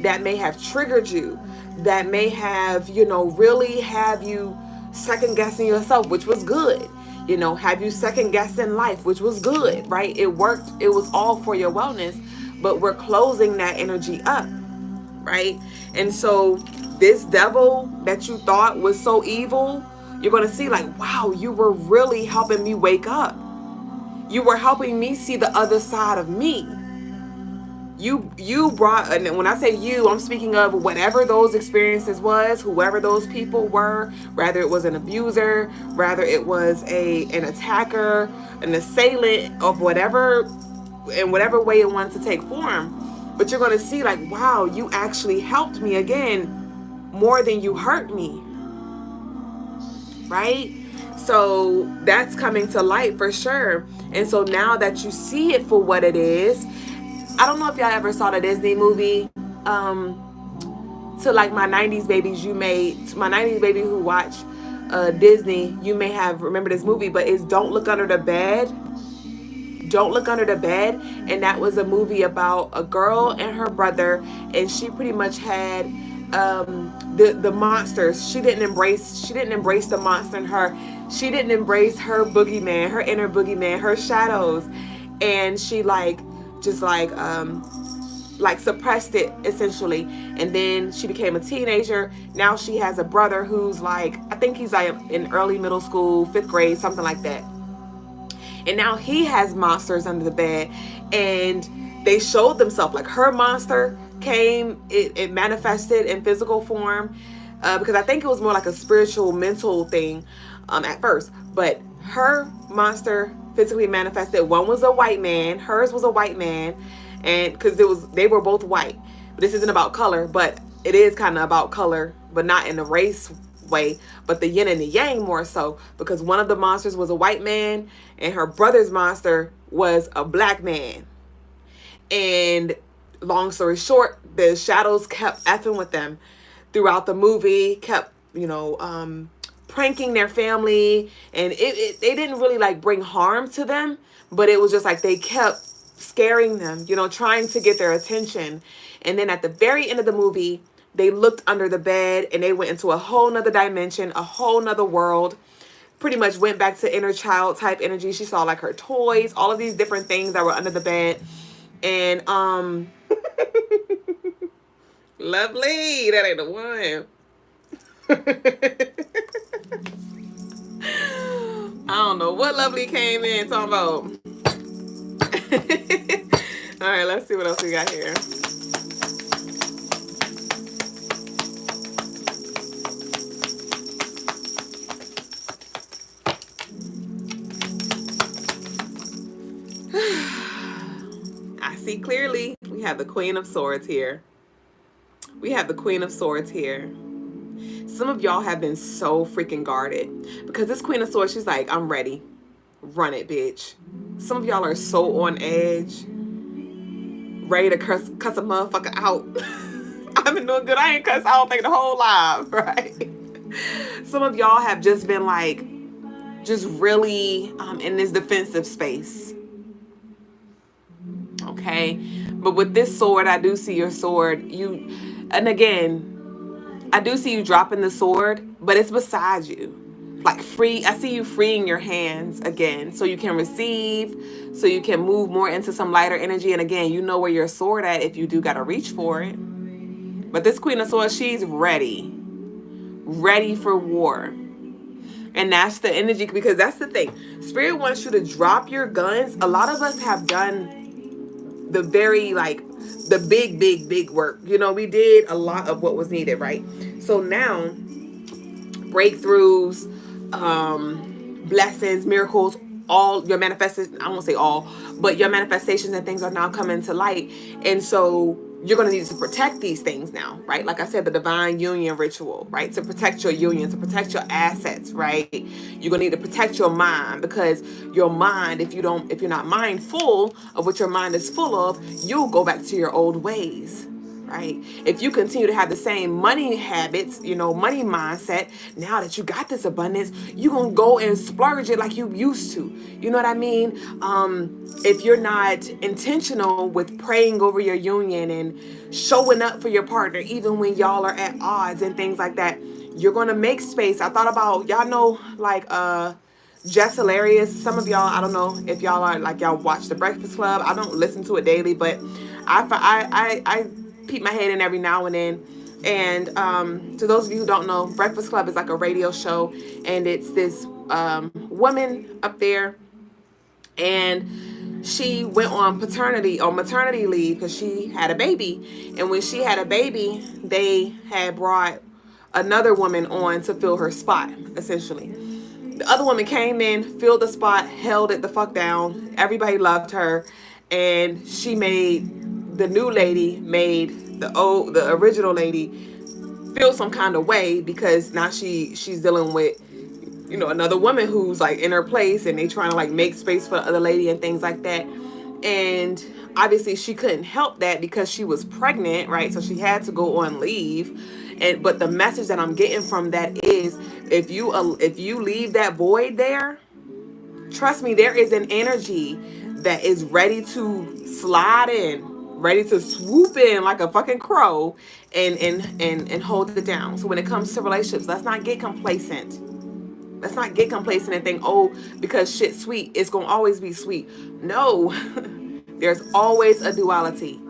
that may have triggered you, that may have, really have you second guessing yourself, which was good. Have you second guessing life, which was good, right? It worked. It was all for your wellness, but we're closing that energy up, right? And so this devil that you thought was so evil, you're going to see like, wow, you were really helping me wake up. You were helping me see the other side of me. You brought, and when I say you, I'm speaking of whatever those experiences was, whoever those people were, rather it was an abuser, rather it was an attacker, an assailant of whatever, in whatever way it wanted to take form. But you're going to see like, wow, you actually helped me again more than you hurt me, right? So that's coming to light for sure. And so now that you see it for what it is, I don't know if y'all ever saw the Disney movie, to like my 90s babies, my 90s baby who watch Disney, you may have remembered this movie, but it's Don't Look Under the Bed. Don't Look Under the Bed. And that was a movie about a girl and her brother, and she pretty much had the monsters. She didn't embrace the monster in her. She didn't embrace her boogeyman, her inner boogeyman, her shadows. And she suppressed it, essentially. And then she became a teenager. Now she has a brother who's I think he's in early middle school, 5th grade, something like that. And now he has monsters under the bed, and they showed themselves. Like, her monster came, it manifested in physical form, because I think it was more like a spiritual, mental thing at first. But her monster physically manifested. One was a white man, hers was a white man, and because they were both white. But this isn't about color, but it is kind of about color, but not in a race way, but the yin and the yang more so, because one of the monsters was a white man and her brother's monster was a black man. And long story short, the shadows kept effing with them throughout the movie, kept pranking their family, and they didn't really bring harm to them, but it was just they kept scaring them, trying to get their attention. And then at the very end of the movie, They looked under the bed and they went into a whole nother dimension, a whole nother world. Pretty much went back to inner child type energy. She saw like her toys, all of these different things that were under the bed. And lovely, that ain't the one. I don't know what lovely came in talking about. All right, let's see what else we got here. I see clearly. We have the Queen of Swords here. We have the Queen of Swords here. Some of y'all have been so freaking guarded because this Queen of Swords, she's like, I'm ready. Run it, bitch. Some of y'all are so on edge, ready to cuss a motherfucker out. I've been doing good. I ain't cussed, I don't think, the whole live, right? Some of y'all have just been like, just really in this defensive space. Okay, but with this sword, I do see your sword. And again, I do see you dropping the sword, but it's beside you. Like free, I see you freeing your hands again, so you can receive, so you can move more into some lighter energy. And again, you know where your sword at if you do gotta reach for it. But this Queen of Swords, she's ready for war. And that's the energy, because that's the thing. Spirit wants you to drop your guns. A lot of us have done the very, like, the big work. You know, we did a lot of what was needed, right? So now, breakthroughs, blessings, miracles, all your manifestations, I won't say all, but your manifestations and things are now coming to light. And so you're going to need to protect these things now, right? Like I said, the divine union ritual, right? To protect your union, to protect your assets, right? You're going to need to protect your mind, because your mind, if you're not mindful of what your mind is full of, you'll go back to your old ways. Right? If you continue to have the same money habits, money mindset, now that you got this abundance, you're going to go and splurge it like you used to. You know what I mean? If you're not intentional with praying over your union and showing up for your partner, even when y'all are at odds and things like that, you're going to make space. I thought about, y'all know, like, Jess Hilarious. Some of y'all, I don't know if y'all are like, y'all watch The Breakfast Club. I don't listen to it daily, but I peep my head in every now and then. And to those of you who don't know, Breakfast Club is like a radio show, and it's this woman up there, and she went on maternity leave because she had a baby. And when she had a baby, they had brought another woman on to fill her spot, essentially. The other woman came in, filled the spot, held it the fuck down. Everybody loved her, and the new lady made the original lady feel some kind of way, because now she's dealing with another woman who's like in her place, and they trying to like make space for the other lady and things like that. And obviously she couldn't help that because she was pregnant, right? So she had to go on leave. But the message that I'm getting from that is, if you leave that void there, trust me, there is an energy that is ready to slide in, ready to swoop in like a fucking crow and hold it down. So when it comes to relationships, let's not get complacent. Let's not get complacent and think, oh, because shit's sweet, it's going to always be sweet. No, there's always a duality.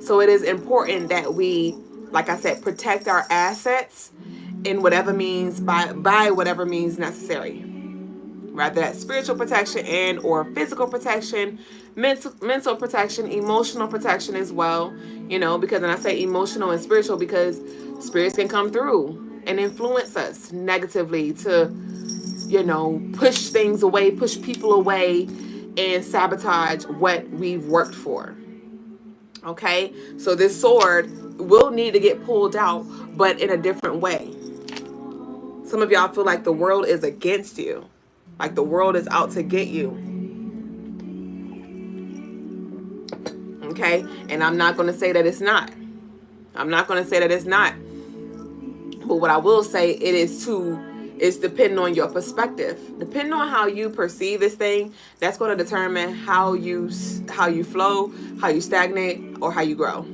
So it is important that we, like I said, protect our assets in whatever means, by whatever means necessary. Rather that's spiritual protection and or physical protection, mental protection, emotional protection as well. Because when I say emotional and spiritual, because spirits can come through and influence us negatively to, push things away, push people away, and sabotage what we've worked for. Okay? So this sword will need to get pulled out, but in a different way. Some of y'all feel like the world is against you. Like the world is out to get you. Okay? And I'm not going to say that it's not. I'm not going to say that it's not. But what I will say, it's depending on your perspective. Depending on how you perceive this thing, that's going to determine how you flow, how you stagnate, or how you grow.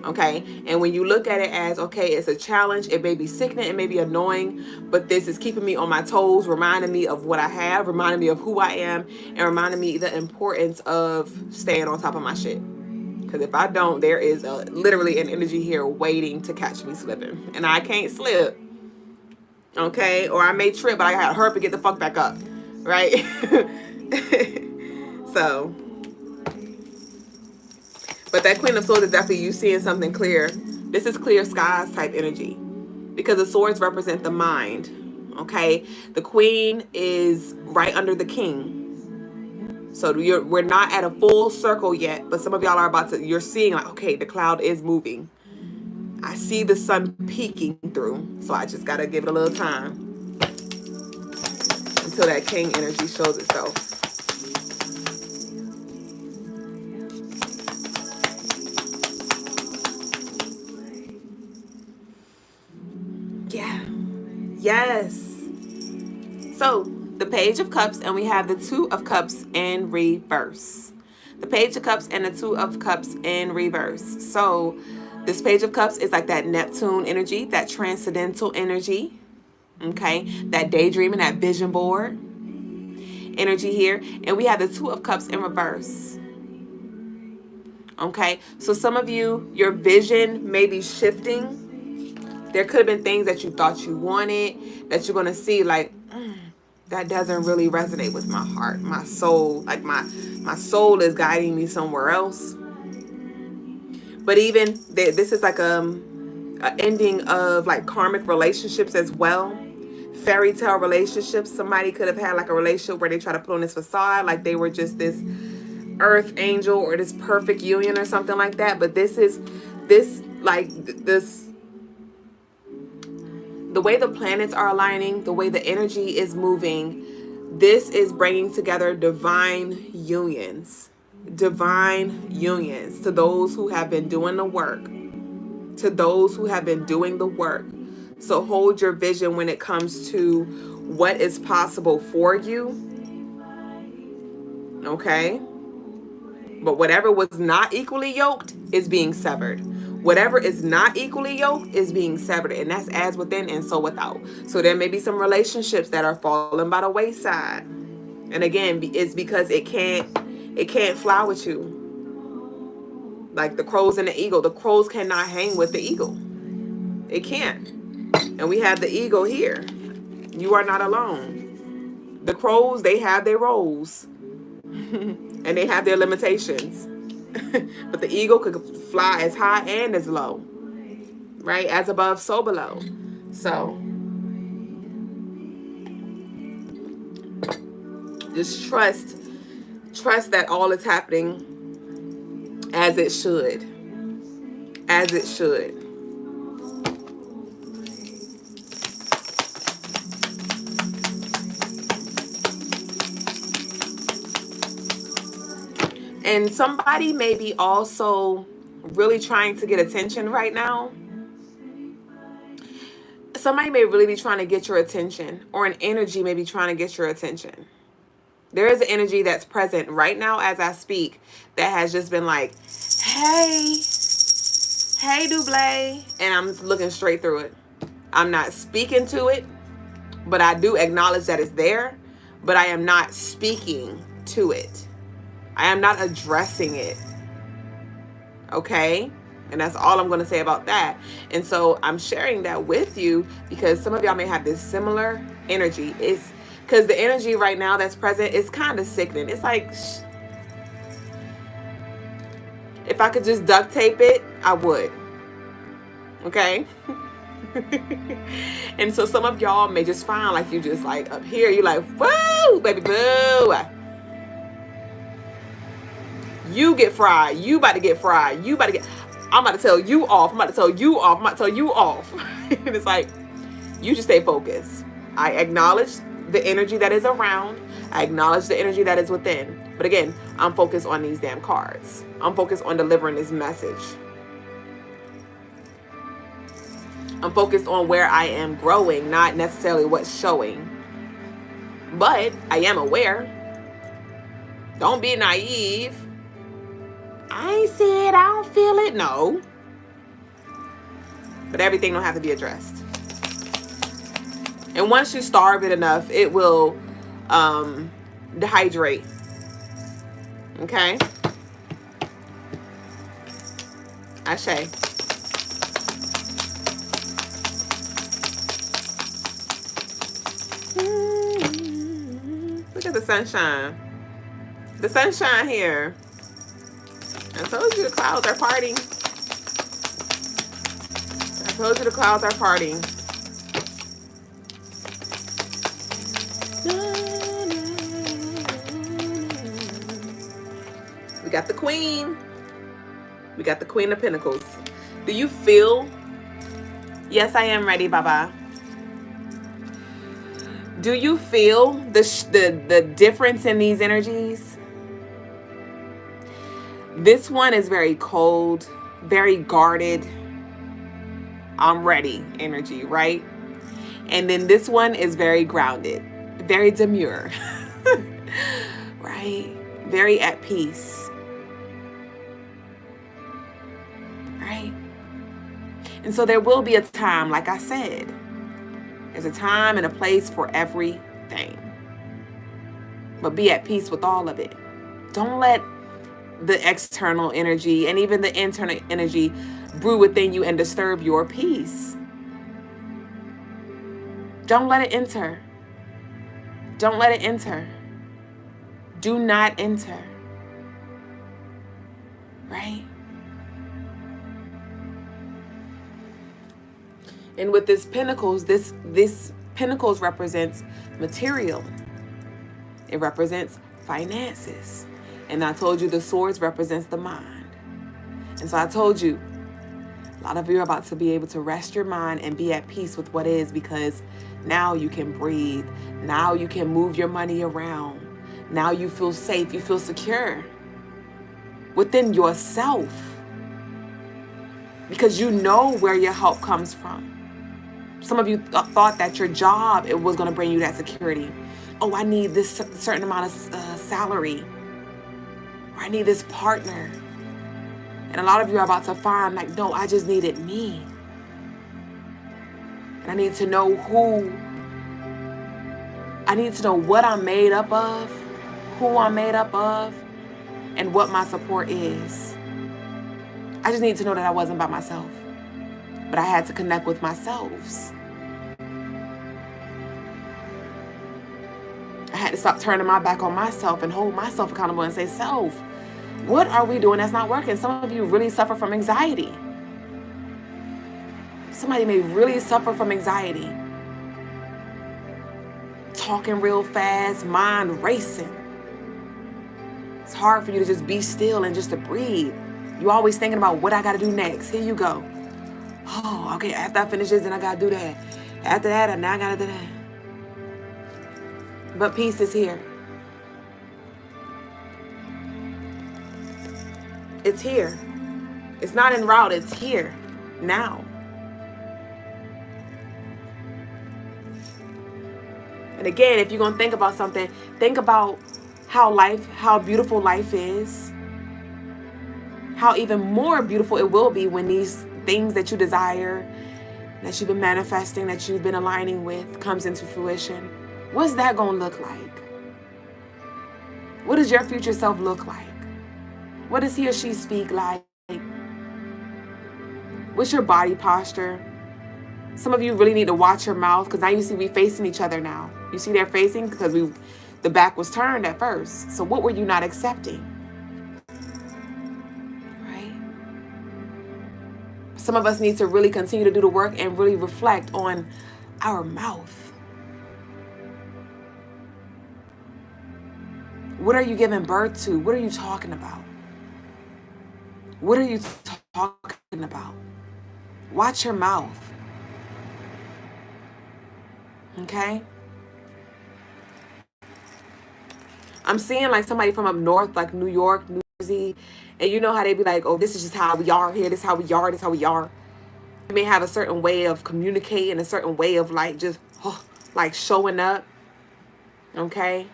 Okay, and when you look at it as, okay, it's a challenge, it may be sickening, it may be annoying, but this is keeping me on my toes, reminding me of what I have, reminding me of who I am, and reminding me the importance of staying on top of my shit. Because if I don't, there is literally an energy here waiting to catch me slipping, and I can't slip. Okay, or I may trip, but I gotta hurry up and get the fuck back up, right? So, but that Queen of Swords is definitely you seeing something clear. This is clear skies type energy, because the swords represent the mind. Okay, the Queen is right under the King. So we're not at a full circle yet, but some of y'all are about to, you're seeing like, okay, the cloud is moving. I see the sun peeking through. So I just got to give it a little time until that King energy shows itself. Yeah. Yes. So the Page of Cups, and we have the Two of Cups in reverse. The Page of Cups and the Two of Cups in reverse. So this Page of Cups is like that Neptune energy, that transcendental energy. Okay, that daydreaming, that vision board energy here. And we have the Two of Cups in reverse. Okay, so some of you, your vision may be shifting. There could have been things that you thought you wanted that you're going to see like, that doesn't really resonate with my heart, my soul. Like my soul is guiding me somewhere else. But even this is like a ending of like karmic relationships as well. Fairy tale relationships. Somebody could have had like a relationship where they try to put on this facade like they were just this earth angel or this perfect union or something like that. But this is the way the planets are aligning, the way the energy is moving, this is bringing together divine unions. Divine unions to those who have been doing the work. To those who have been doing the work. So hold your vision when it comes to what is possible for you. Okay? But whatever was not equally yoked is being severed. Whatever is not equally yoked is being severed. And that's as within and so without. So there may be some relationships that are falling by the wayside. And again, it's because it can't fly with you. Like the crows and the eagle. The crows cannot hang with the eagle. It can't. And we have the eagle here. You are not alone. The crows, they have their roles. And they have their limitations. But the eagle could fly as high and as low. Right? As above, so below. So just trust that all is happening as it should. As it should. And somebody may be also really trying to get attention right now. Somebody may really be trying to get your attention, or an energy may be trying to get your attention. There is an energy that's present right now as I speak that has just been like, hey, Duüblé. And I'm looking straight through it. I'm not speaking to it, but I do acknowledge that it's there, but I am not speaking to it. I am not addressing it. Okay? And that's all I'm going to say about that. And so I'm sharing that with you because some of y'all may have this similar energy. It's because the energy right now that's present is kind of sickening. It's like, if I could just duct tape it, I would. Okay? And so some of y'all may just find like you just like up here, you're like, whoa, baby, boo. You get fried. You about to get fried. You about to get... I'm about to tell you off. I'm about to tell you off. I'm about to tell you off. And it's like, you just stay focused. I acknowledge the energy that is around. I acknowledge the energy that is within. But again, I'm focused on these damn cards. I'm focused on delivering this message. I'm focused on where I am growing, not necessarily what's showing. But I am aware. Don't be naive. I ain't see it. I don't feel it. No. but everything don't have to be addressed. And once you starve it enough, it will dehydrate. Okay? Ashe. Look at the sunshine. The sunshine here. I told you the clouds are parting. I told you the clouds are parting. We got the queen. We got the Queen of Pentacles. Do you feel? Yes, I am ready, Baba. Do you feel the difference in these energies? This one is very cold, very guarded. I'm ready energy, right? And then this one is very grounded, very demure, right? Very at peace, right? And so there will be a time, like I said, there's a time and a place for everything. But be at peace with all of it. Don't let the external energy and even the internal energy brew within you and disturb your peace. Don't let it enter. Don't let it enter. Do not enter. Right? And with this Pentacles, this Pentacles represents material. It represents finances. And I told you the swords represents the mind. And so I told you, a lot of you are about to be able to rest your mind and be at peace with what is, because now you can breathe. Now you can move your money around. Now you feel safe. You feel secure within yourself, because you know where your help comes from. Some of you thought that your job, it was going to bring you that security. Oh, I need this certain amount of salary. Or I need this partner. And a lot of you are about to find, like, no, I just needed me. And I need to know who. I need to know what I'm made up of, who I'm made up of, and what my support is. I just need to know that I wasn't by myself. But I had to connect with myself. I had to stop turning my back on myself and hold myself accountable and say, self, what are we doing that's not working? Some of you really suffer from anxiety. Somebody may really suffer from anxiety. Talking real fast, mind racing. It's hard for you to just be still and just to breathe. You're always thinking about what I got to do next. Here you go. Oh, okay, after I finish this, then I got to do that. After that, now I got to do that. But peace is here. It's here. It's not en route. It's here now. And again, if you're going to think about something, think about how beautiful life is. How even more beautiful it will be when these things that you desire, that you've been manifesting, that you've been aligning with, comes into fruition. What's that going to look like? What does your future self look like? What does he or she speak like? What's your body posture? Some of you really need to watch your mouth, because now you see we facing each other now. You see they're facing because the back was turned at first. So what were you not accepting? Right? Some of us need to really continue to do the work and really reflect on our mouth. What are you giving birth to? What are you talking about? What are you talking about? Watch your mouth. Okay? I'm seeing like somebody from up north, like New York, New Jersey, and you know how they be like, oh, this is just how we are here. This is how we are. This is how we are. You may have a certain way of communicating, a certain way of like just like showing up. Okay?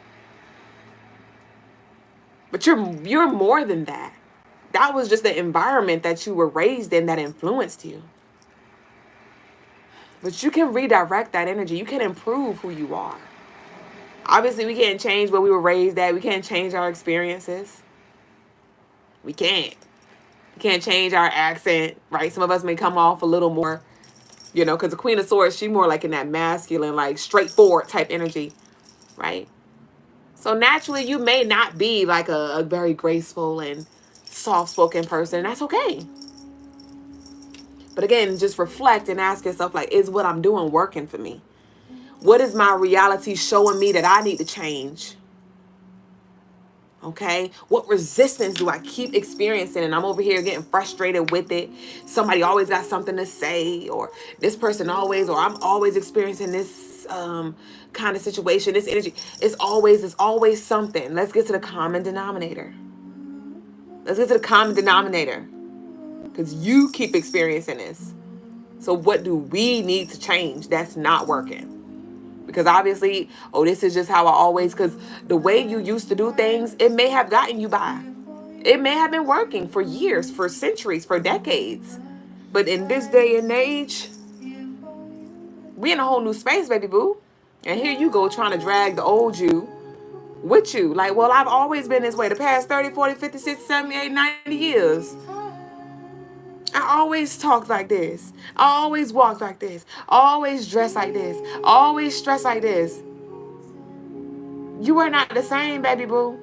But you're more than that. That was just the environment that you were raised in that influenced you. But you can redirect that energy. You can improve who you are. Obviously, we can't change where we were raised at. We can't change our experiences. We can't. We can't change our accent, right? Some of us may come off a little more, you know, because the Queen of Swords, she's more like in that masculine, like straightforward type energy, right? So naturally, you may not be like a very graceful and soft-spoken person. And that's okay. But again, just reflect and ask yourself, like, is what I'm doing working for me? What is my reality showing me that I need to change? Okay, what resistance do I keep experiencing? And I'm over here getting frustrated with it. Somebody always got something to say, or this person always, or I'm always experiencing this kind of situation, this energy. It's always something. Let's get to the common denominator. Let's get to the common denominator, because you keep experiencing this. So what do we need to change that's not working? Because obviously, oh, this is just how I always, because the way you used to do things, it may have gotten you by. It may have been working for years, for centuries, for decades. But in this day and age, we in a whole new space, baby boo. And here you go trying to drag the old you with you. Like, well, I've always been this way the past 30, 40, 50, 60, 70, 80, 90 years. I always talk like this. I always walk like this. I always dress like this. I always stress like this. You are not the same, baby boo.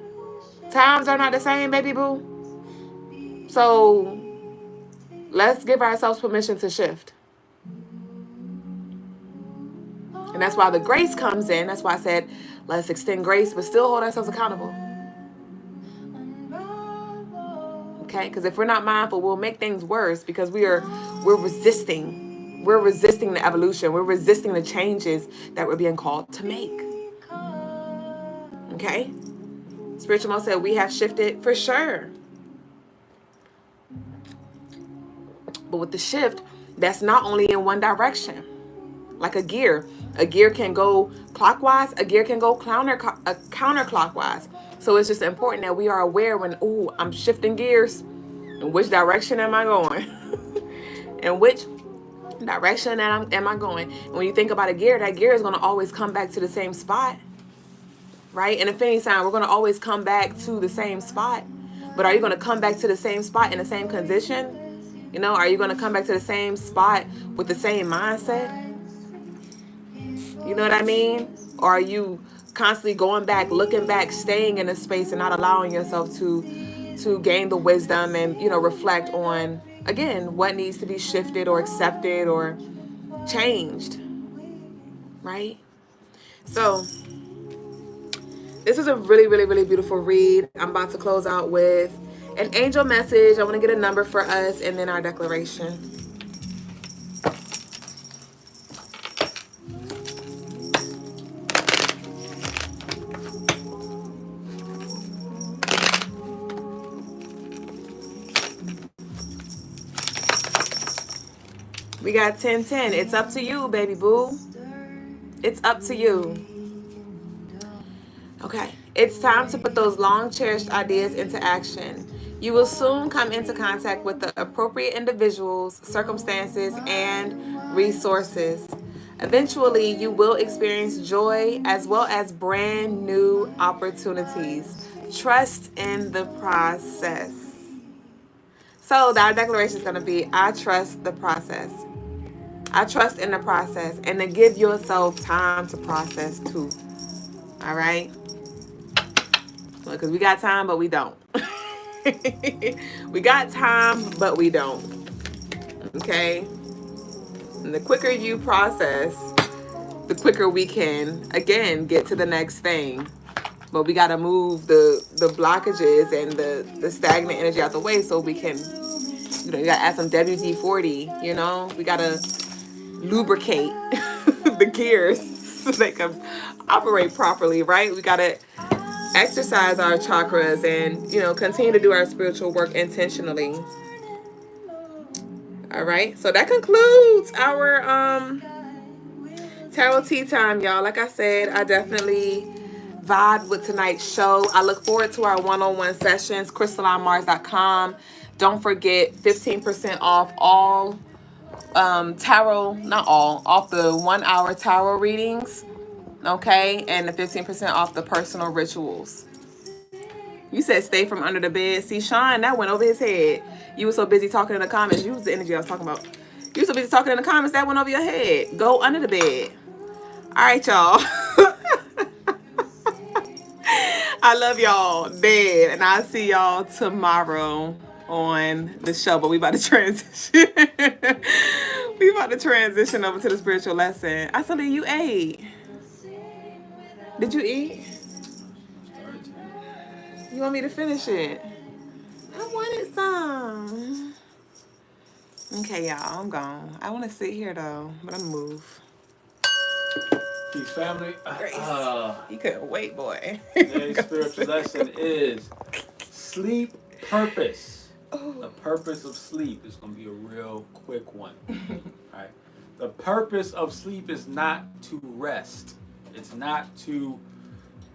Times are not the same, baby boo. So let's give ourselves permission to shift. And that's why the grace comes in. That's why I said, let's extend grace, but still hold ourselves accountable. Okay? Because if we're not mindful, we'll make things worse, because we're resisting. We're resisting the evolution. We're resisting the changes that we're being called to make. Okay? Spiritual Mo said, we have shifted for sure. But with the shift, that's not only in one direction. Like a gear. A gear can go clockwise. A gear can go counterclockwise. So it's just important that we are aware when, ooh, I'm shifting gears. In which direction am I going? In which direction am I going? And when you think about a gear, that gear is going to always come back to the same spot. Right? In infinity sign, we're going to always come back to the same spot. But are you going to come back to the same spot in the same condition? You know, are you going to come back to the same spot with the same mindset? You know what I mean? Or are you constantly going back, looking back, staying in a space and not allowing yourself to gain the wisdom and, you know, reflect on, again, what needs to be shifted or accepted or changed, right? So this is a really, really, really beautiful read. I'm about to close out with an angel message. I want to get a number for us and then our declaration. We got 1010. It's up to you, baby boo. It's up to you. Okay. It's time to put those long cherished ideas into action. You will soon come into contact with the appropriate individuals, circumstances, and resources. Eventually, you will experience joy as well as brand new opportunities. Trust in the process. So our declaration is going to be, I trust the process. I trust in the process, and to give yourself time to process too. All right? Because we got time, but we don't. We got time, but we don't. Okay? And the quicker you process, the quicker we can, again, get to the next thing. But we got to move the blockages and the stagnant energy out the way so we can, you know, you got to add some WD-40, you know? We got to lubricate the gears so they can operate properly, right? We got to exercise our chakras and, you know, continue to do our spiritual work intentionally. All right, so that concludes our tarot tea time, y'all. Like I said, I definitely vibe with tonight's show. I look forward to our one-on-one sessions. CrystalineMars.com. Don't forget 15% off all tarot, not all, off the 1 hour tarot readings, okay, and the 15% off the personal rituals. You said stay from under the bed. See, Sean, that went over his head. You were so busy talking in the comments. You was the energy I was talking about. You were so busy talking in the comments that went over your head. Go under the bed. All right, y'all. I love y'all, bed, and I'll see y'all tomorrow on the show. But we about to transition. We about to transition over to the spiritual lesson. I saw that you ate. Did you eat? You want me to finish it? I wanted some. Okay, y'all, I'm gone. I want to sit here though, but I'm move. Peace, family. Grace. You couldn't wait, boy. Today's spiritual lesson is sleep purpose. The purpose of sleep is going to be a real quick one. Right? The purpose of sleep is not to rest. It's not to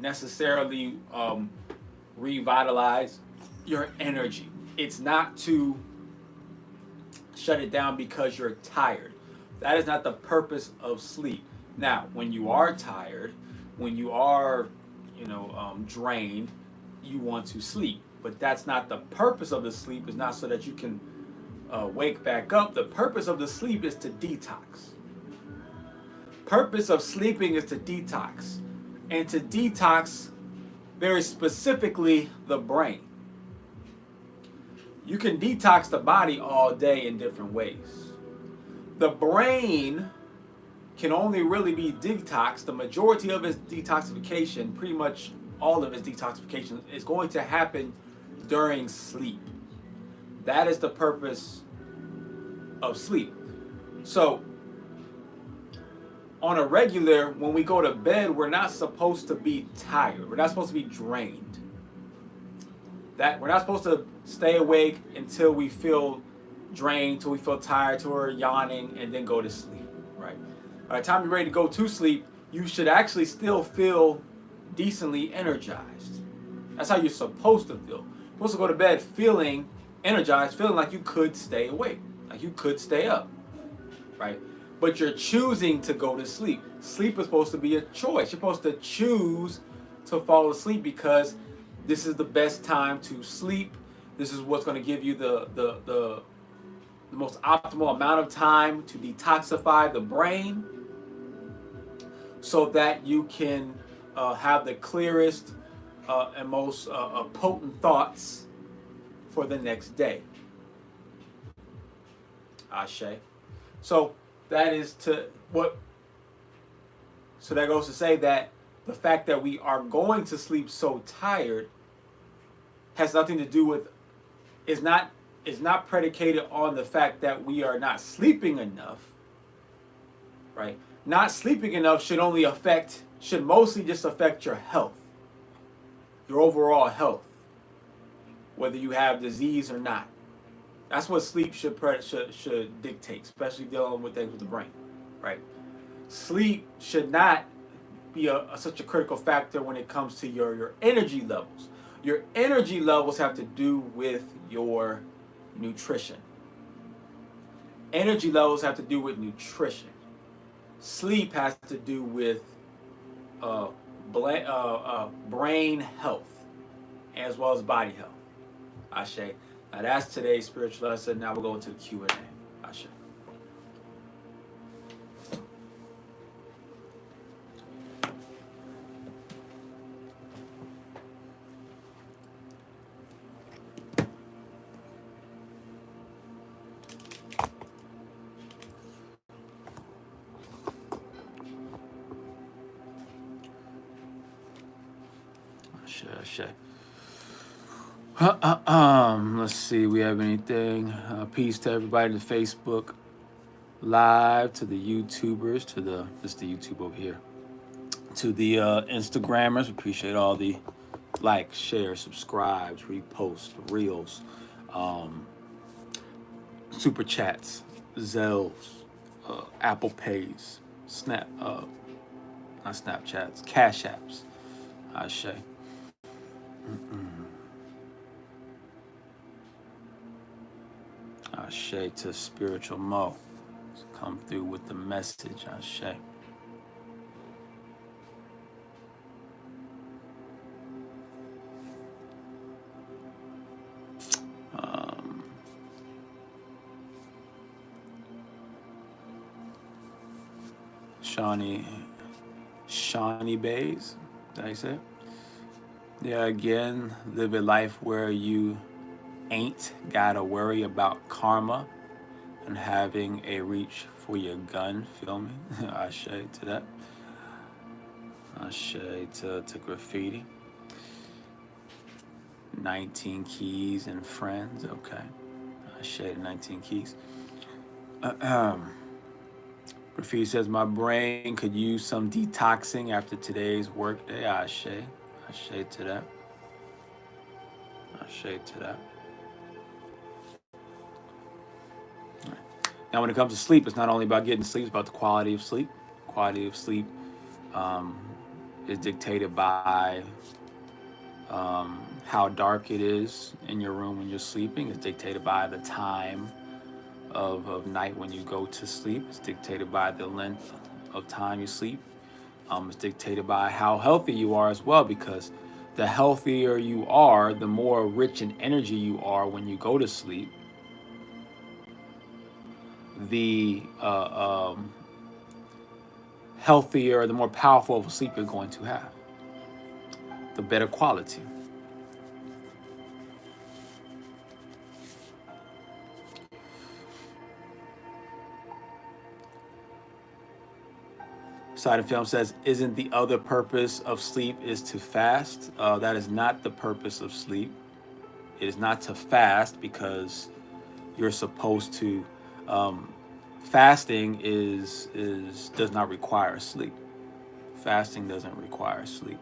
necessarily revitalize your energy. It's not to shut it down because you're tired. That is not the purpose of sleep. Now, when you are tired, when you are, drained, you want to sleep. But that's not the purpose of the sleep. It's not so that you can wake back up. The purpose of the sleep is to detox. Purpose of sleeping is to detox. And to detox, very specifically, the brain. You can detox the body all day in different ways. The brain can only really be detoxed. The majority of its detoxification, pretty much all of its detoxification, is going to happen during sleep. That is the purpose of sleep. So, on a regular, when we go to bed, we're not supposed to be tired. We're not supposed to be drained. That we're not supposed to stay awake until we feel drained, till we feel tired, till we're yawning, and then go to sleep, right? By the time you're ready to go to sleep, you should actually still feel decently energized. That's how you're supposed to feel. You're supposed to go to bed feeling energized, feeling like you could stay awake, like you could stay up, right? But you're choosing to go to sleep. Sleep is supposed to be a choice. You're supposed to choose to fall asleep because this is the best time to sleep. This is what's going to give you the most optimal amount of time to detoxify the brain so that you can have the clearest and most potent thoughts for the next day. Ashe. So that is to what. So that goes to say that the fact that we are going to sleep so tired has nothing to do with, is not predicated on the fact that we are not sleeping enough, right? Not sleeping enough should mostly just affect your health, your overall health, whether you have disease or not. That's what sleep should dictate, especially dealing with things with the brain, right? Sleep should not be such a critical factor when it comes to your energy levels. Your energy levels have to do with your nutrition. Energy levels have to do with nutrition. Sleep has to do with brain health as well as body health. Ashe. Now that's today's spiritual lesson. Now we're going to the Q&A. Ashe. Ashe. Let's see. We have anything? Peace to everybody to Facebook Live, to the YouTubers, to the YouTube over here, to the Instagrammers. Appreciate all the likes, shares, subscribes, reposts, reels, super chats, Zelles, Apple Pays, not Snapchats, Cash Apps. Ashe. Ashe to Spiritual Mo. come through with the message, Ashe. Shawnee Bays, did I say? Yeah, again, live a life where you ain't gotta worry about karma and having a reach for your gun, feel me? Ashe to that. Ashe to graffiti. 19 keys and friends, okay. Ashe to 19 keys. Graffiti says, my brain could use some detoxing after today's work day. Ashe. Ashe to that. Ashe to that. Right. Now, when it comes to sleep, it's not only about getting sleep, it's about the quality of sleep. Quality of sleep is dictated by how dark it is in your room when you're sleeping. It's dictated by the time of night when you go to sleep. It's dictated by the length of time you sleep. It's dictated by how healthy you are as well, because the healthier you are, the more rich in energy you are when you go to sleep, the healthier, the more powerful of a sleep you're going to have, the better quality. Side of Film says, isn't the other purpose of sleep is to fast? That is not the purpose of sleep. It is not to fast, because you're supposed to, fasting does not require sleep. Fasting doesn't require sleep.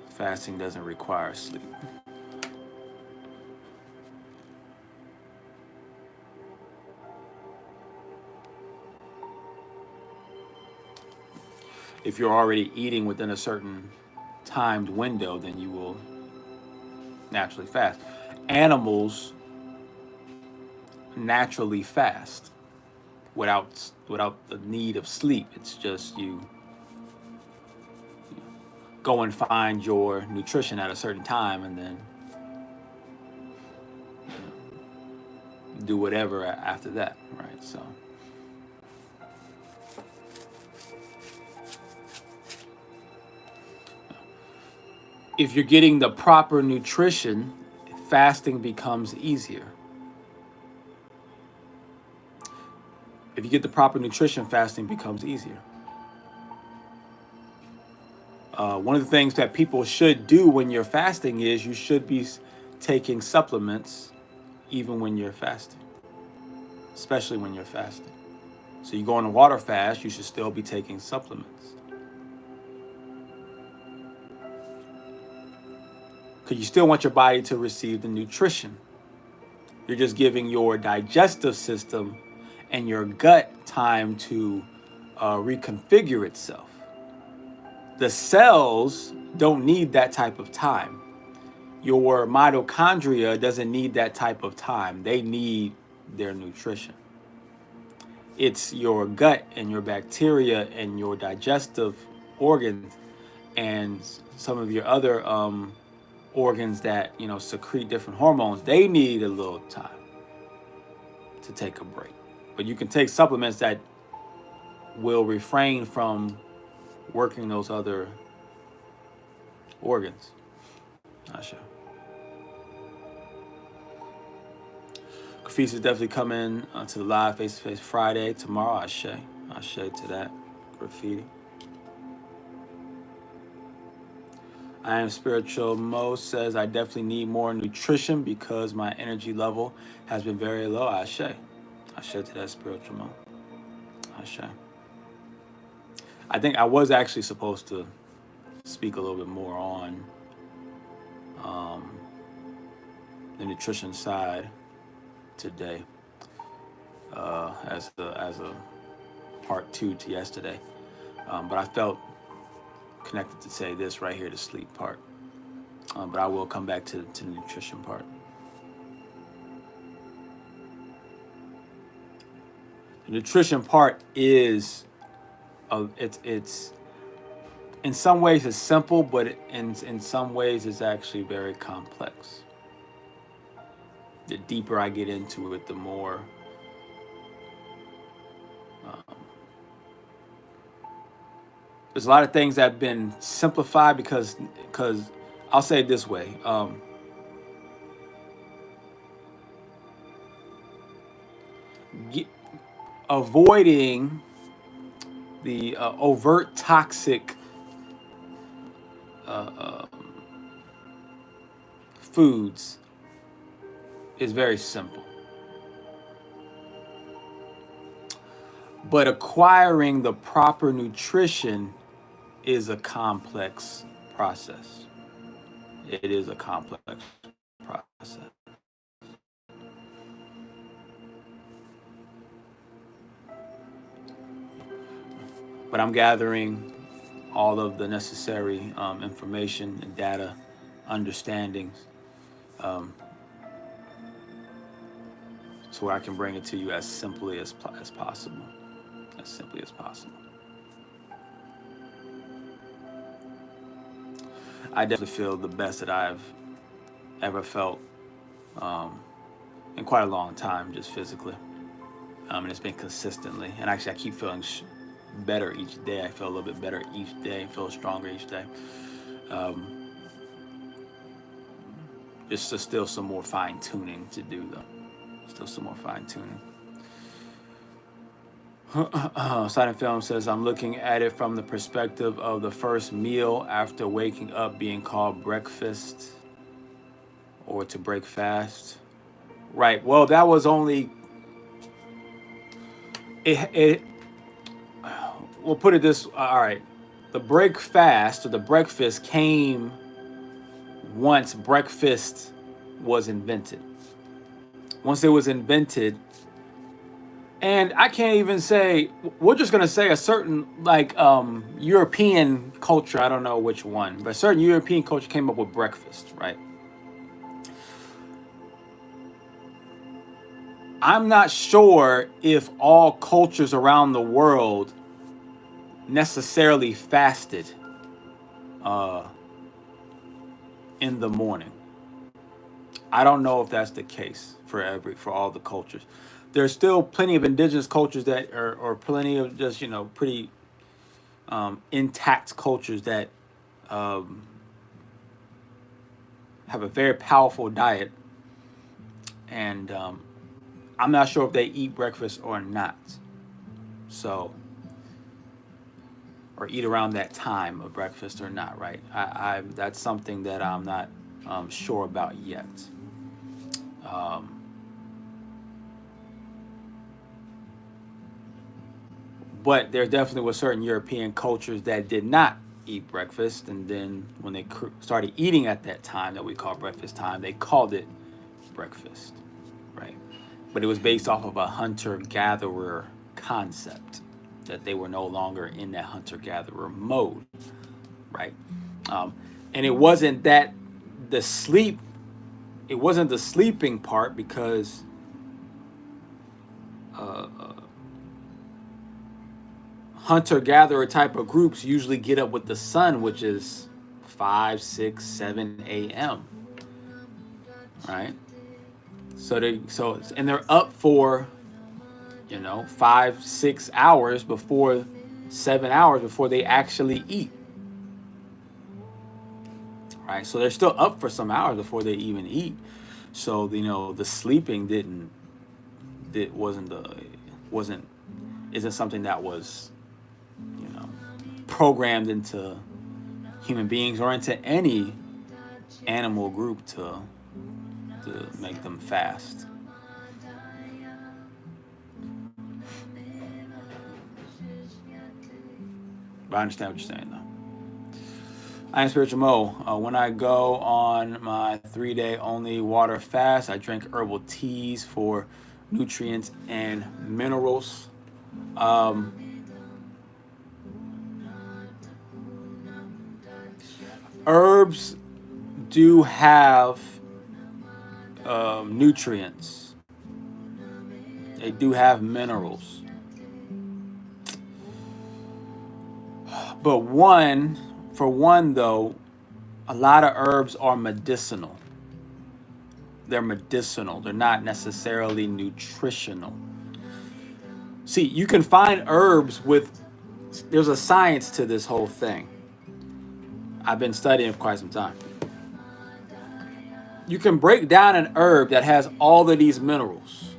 Fasting doesn't require sleep. If you're already eating within a certain timed window, then you will naturally fast. Animals naturally fast without the need of sleep. It's just you go and find your nutrition at a certain time and then do whatever after that, right? So if you're getting the proper nutrition, fasting becomes easier. If you get the proper nutrition, fasting becomes easier. One of the things that people should do when you're fasting is you should be taking supplements even when you're fasting, especially when you're fasting. So you go on a water fast, you should still be taking supplements, because you still want your body to receive the nutrition. You're just giving your digestive system and your gut time to reconfigure itself. The cells don't need that type of time. Your mitochondria doesn't need that type of time. They need their nutrition. It's your gut and your bacteria and your digestive organs and some of your other organs that secrete different hormones. They need a little time to take a break. But you can take supplements that will refrain from working those other organs. Not sure. Graffiti is definitely coming to the live face-to-face Friday tomorrow. Ashe to that. Graffiti. I am spiritual. Mo says I definitely need more nutrition because my energy level has been very low. Ashe to that, spiritual Mo. Ashe. I think I was actually supposed to speak a little bit more on the nutrition side today, as a part 2 to yesterday, but I felt connected to say this right here, the sleep part. But I will come back to the nutrition part. The nutrition part is, it's in some ways it's simple, but in some ways it's actually very complex. The deeper I get into it, the more there's a lot of things that have been simplified because I'll say it this way. Avoiding the overt toxic foods is very simple. But acquiring the proper nutrition is a complex process. It is a complex process. But I'm gathering all of the necessary information and data, understandings, so I can bring it to you as simply as possible. As simply as possible. I definitely feel the best that I've ever felt in quite a long time, just physically. And it's been consistently. And actually, I keep feeling better each day. I feel a little bit better each day. I feel stronger each day. Just still some more fine tuning to do, though. Still some more fine tuning. Silent Film says, I'm looking at it from the perspective of the first meal after waking up being called breakfast or to break fast. Right. Well, that was only we'll put it this, all right. The break fast or the breakfast came once breakfast was invented. Once it was invented, and I can't even say, we're just going to say a certain like European culture, I don't know which one, but a certain European culture came up with breakfast, right? I'm not sure if all cultures around the world necessarily fasted in the morning. I don't know if that's the case for all the cultures. There's still plenty of indigenous cultures that or plenty of just, pretty intact cultures that have a very powerful diet. And I'm not sure if they eat breakfast or not. So, or eat around that time of breakfast or not, right? I that's something that I'm not sure about yet. But there definitely were certain European cultures that did not eat breakfast, and then when they started eating at that time that we call breakfast time, they called it breakfast, right? But it was based off of a hunter-gatherer concept, that they were no longer in that hunter-gatherer mode, right? And it wasn't that the sleep, it wasn't the sleeping part, because hunter-gatherer type of groups usually get up with the sun, which is 5, 6, 7 a.m. Right? So they're up for 5, 6 hours before 7 hours before they actually eat. Right? So they're still up for some hours before they even eat. So the sleeping isn't something that was programmed into human beings or into any animal group to make them fast. But I understand what you're saying, though. I am Spiritual Mo. When I go on my 3-day only water fast, I drink herbal teas for nutrients and minerals. Herbs do have nutrients. They do have minerals. But for one though, a lot of herbs are medicinal. They're medicinal. They're not necessarily nutritional. See, you can find herbs there's a science to this whole thing. I've been studying for quite some time. You can break down an herb that has all of these minerals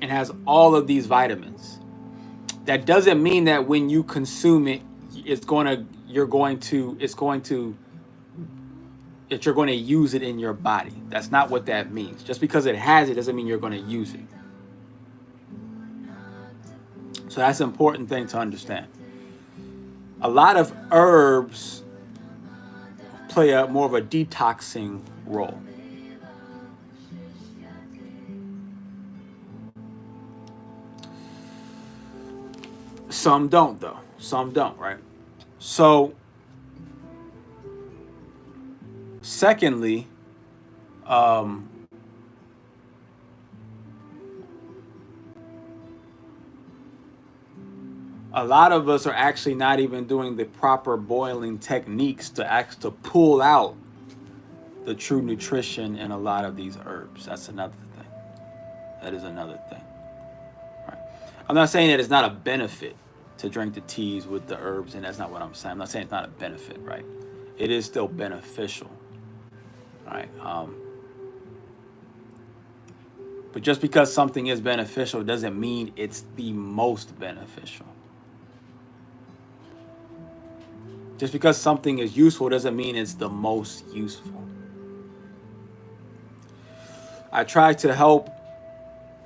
and has all of these vitamins. That doesn't mean that when you consume it, you're going to use it in your body. That's not what that means. Just because it has it doesn't mean you're going to use it. So that's an important thing to understand. A lot of herbs play more of a detoxing role. Some don't, though. Some don't, right? So, secondly, a lot of us are actually not even doing the proper boiling techniques to pull out the true nutrition in a lot of these herbs. That's another thing. That is another thing. Right. I'm not saying that it's not a benefit to drink the teas with the herbs, and that's not what I'm saying. I'm not saying it's not a benefit, right? It is still beneficial, right? But just because something is beneficial doesn't mean it's the most beneficial. Just because something is useful doesn't mean it's the most useful. I try to help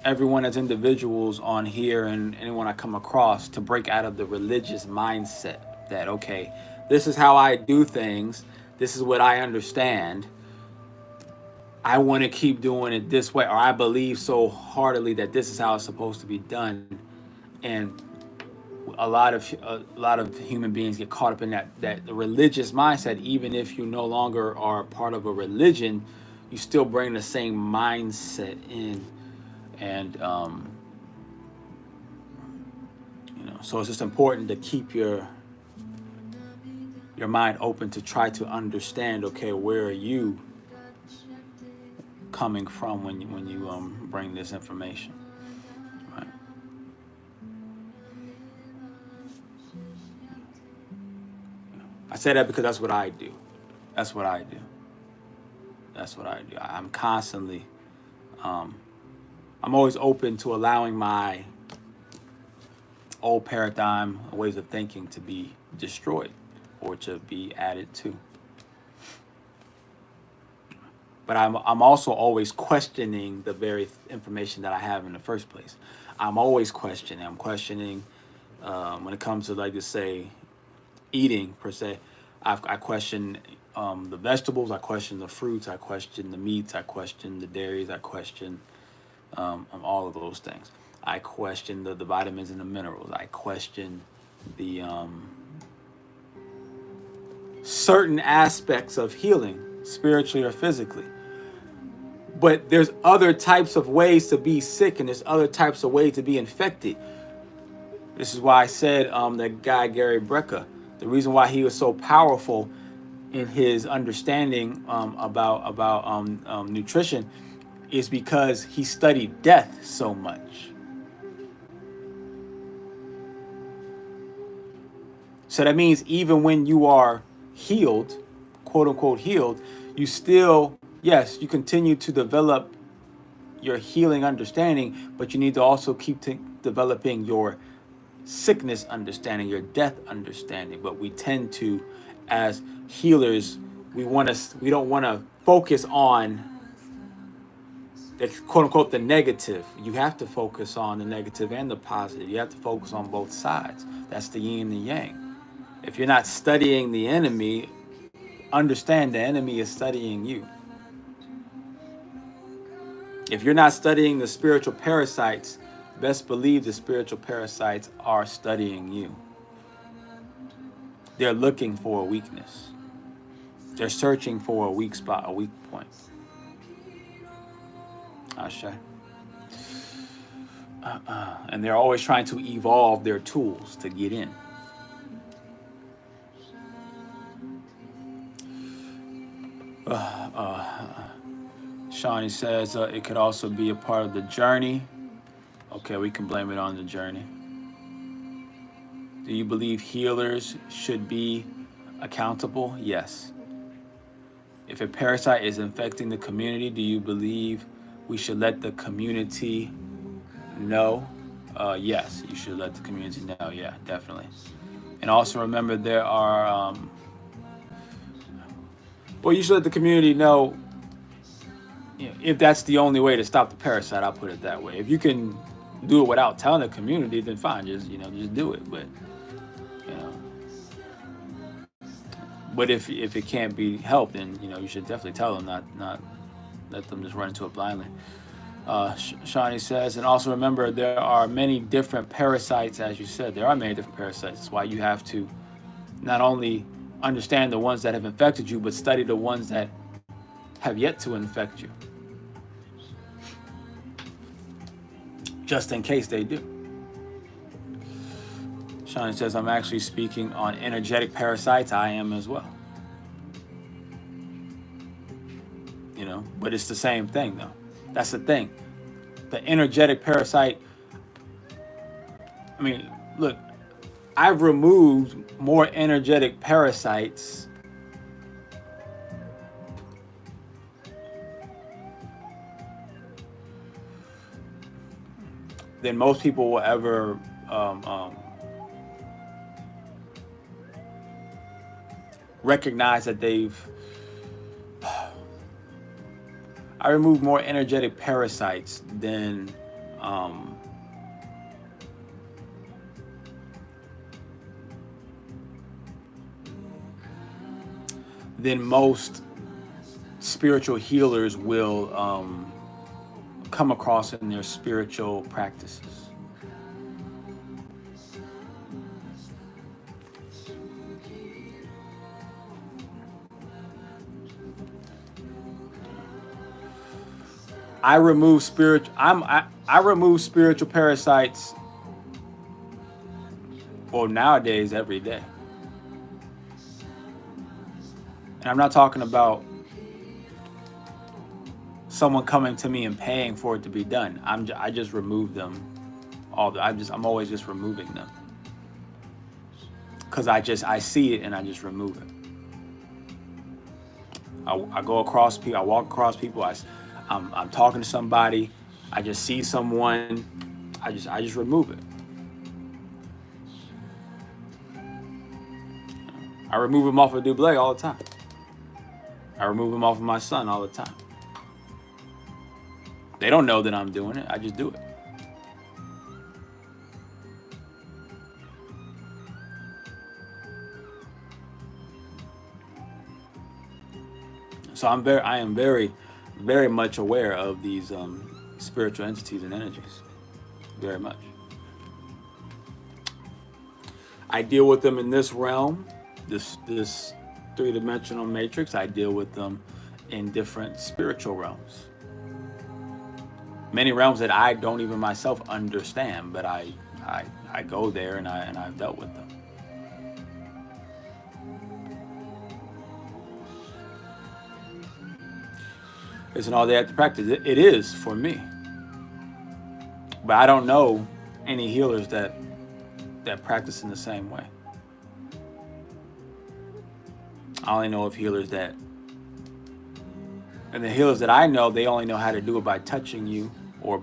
everyone as individuals on here and anyone I come across to break out of the religious mindset that, okay, this is how I do things. This is what I understand. I want to keep doing it this way, or I believe so heartily that this is how it's supposed to be done. And a lot of human beings get caught up in that the religious mindset. Even if you no longer are part of a religion, you still bring the same mindset in, and so it's just important to keep your mind open to try to understand. Okay, where are you coming from when you bring this information, right? I say that because that's what I do. That's what I do. That's what I do. I'm constantly, I'm always open to allowing my old paradigm, ways of thinking to be destroyed or to be added to. But I'm also always questioning the very information that I have in the first place. I'm always questioning. I'm questioning when it comes to, like, to say, eating per se. I question the vegetables. I question the fruits. I question the meats. I question the dairies. I question all of those things. I question the vitamins and the minerals. I question the certain aspects of healing, spiritually or physically. But there's other types of ways to be sick, and there's other types of ways to be infected. This is why I said that guy Gary Brecka, the reason why he was so powerful in his understanding about nutrition is because he studied death so much. So that means even when you are healed, quote unquote healed, you still, yes, you continue to develop your healing understanding, but you need to also keep developing your sickness understanding, your death understanding. But we tend to, as healers, we don't want to focus on the quote unquote the negative. You have to focus on the negative and the positive. You have to focus on both sides. That's the yin and the yang. If you're not studying the enemy, understand the enemy is studying you. If you're not studying the spiritual parasites, best believe the spiritual parasites are studying you. They're looking for a weakness. They're searching for a weak spot, a weak point. Ashe. And they're always trying to evolve their tools to get in. Shawnee says it could also be a part of the journey. Okay, we can blame it on the journey. Do you believe healers should be accountable? Yes. If a parasite is infecting the community, do you believe we should let the community know? Yes, you should let the community know. Yeah, definitely. And also remember, there are, well, you should let the community know, you know, if that's the only way to stop the parasite. I'll put it that way. If you can do it without telling the community, then fine, just do it. But but if it can't be helped, then you should definitely tell them, not let them just run into it blindly. Shawnee says, and also remember, there are many different parasites. As you said, there are many different parasites. That's why you have to not only understand the ones that have infected you, but study the ones that have yet to infect you, just in case they do. Shawnee says, I'm actually speaking on energetic parasites. I am as well. But it's the same thing, though. That's the thing. The energetic parasite, I mean, look, I've removed more energetic parasites than most people will ever recognize that they've. I removed more energetic parasites than most spiritual healers will come across in their spiritual practices. I remove spiritual parasites, well, nowadays every day. And I'm not talking about someone coming to me and paying for it to be done. I just remove them I'm always just removing them. Cuz I see it and I just remove it. I go across people, I walk across people, I'm talking to somebody, I just see someone, I just remove it. I remove them off of Duüblé all the time. I remove them off of my son all the time. They don't know that I'm doing it, I just do it. So I am very, very much aware of these spiritual entities and energies. Very much. I deal with them in this realm, this three-dimensional matrix. I deal with them in different spiritual realms. Many realms that I don't even myself understand, but I go there and I've dealt with them. Isn't all they have to practice? It is for me. But I don't know any healers that practice in the same way. I only know of healers and the healers that I know, they only know how to do it by touching you, or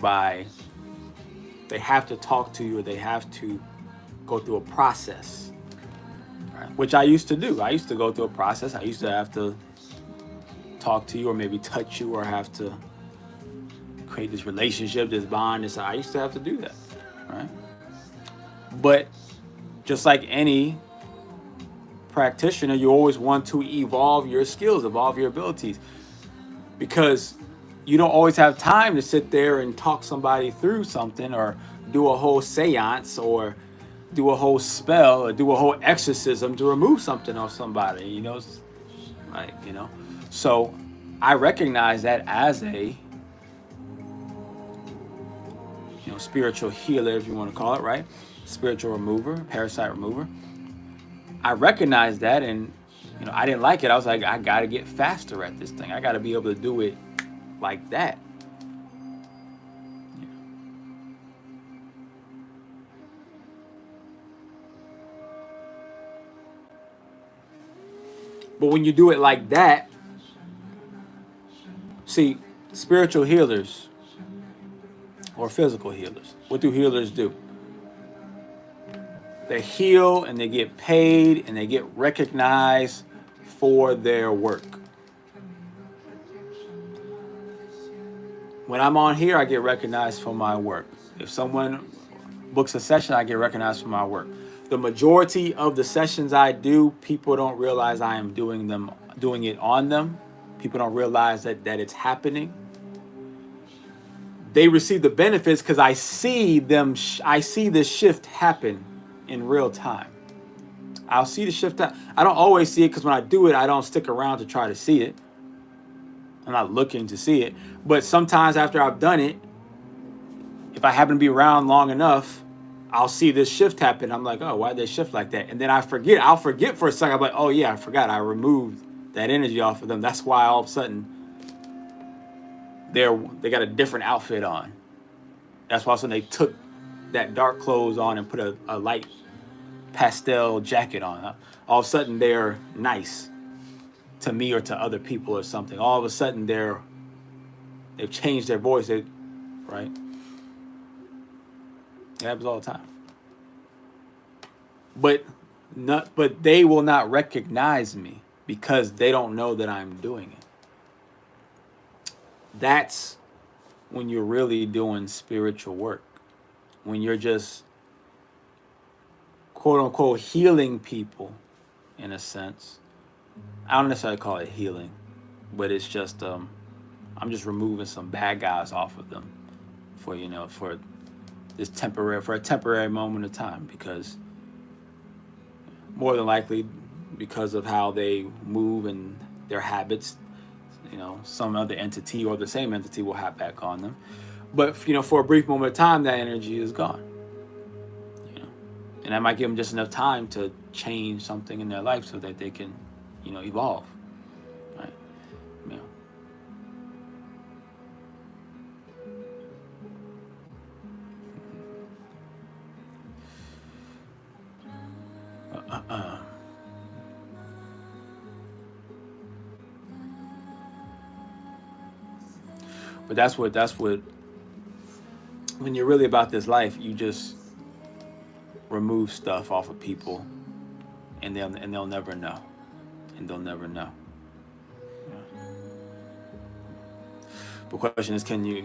they have to talk to you, or they have to go through a process, right? Which I used to do. I used to go through a process. I used to have to talk to you, or maybe touch you, or have to create this relationship, this bond. I used to have to do that, right? But just like any practitioner, you always want to evolve your skills, evolve your abilities, because you don't always have time to sit there and talk somebody through something, or do a whole seance, or do a whole spell, or do a whole exorcism to remove something off somebody, Like, you know, so I recognize that as a, you know, spiritual healer, if you want to call it, right? Spiritual remover, parasite remover. I recognize that, and you know, I didn't like it. I was like, I got to get faster at this thing. I got to be able to do it like that. But when you do it like that, see, spiritual healers or physical healers, what do healers do? They heal and they get paid and they get recognized for their work. When I'm on here, I get recognized for my work. If someone books a session, I get recognized for my work. The majority of the sessions I do, people don't realize I am doing it on them. People don't realize that it's happening. They receive the benefits because I see them. I see this shift happen in real time. I'll see the shift. I don't always see it because when I do it, I don't stick around to try to see it. I'm not looking to see it. But sometimes after I've done it, if I happen to be around long enough, I'll see this shift happen. I'm like, oh, why did they shift like that? And then I forget. I'll forget for a second. I'm like, oh yeah, I forgot. I removed that energy off of them. That's why all of a sudden they got a different outfit on. That's why all of a sudden they took that dark clothes on and put a light pastel jacket on. All of a sudden they're nice to me or to other people or something. All of a sudden they've changed their voice, right? It happens all the time. But they will not recognize me because they don't know that I'm doing it. That's when you're really doing spiritual work. When you're just quote unquote healing people in a sense. I don't necessarily call it healing, but it's just I'm just removing some bad guys off of them for a temporary moment of time, because more than likely because of how they move and their habits, some other entity or the same entity will have back on them. But for a brief moment of time, that energy is gone. And that might give them just enough time to change something in their life so that they can, evolve. Right? But that's what when you're really about this life, you just remove stuff off of people, and they'll never know, and they'll never know. Yeah. The question is, can you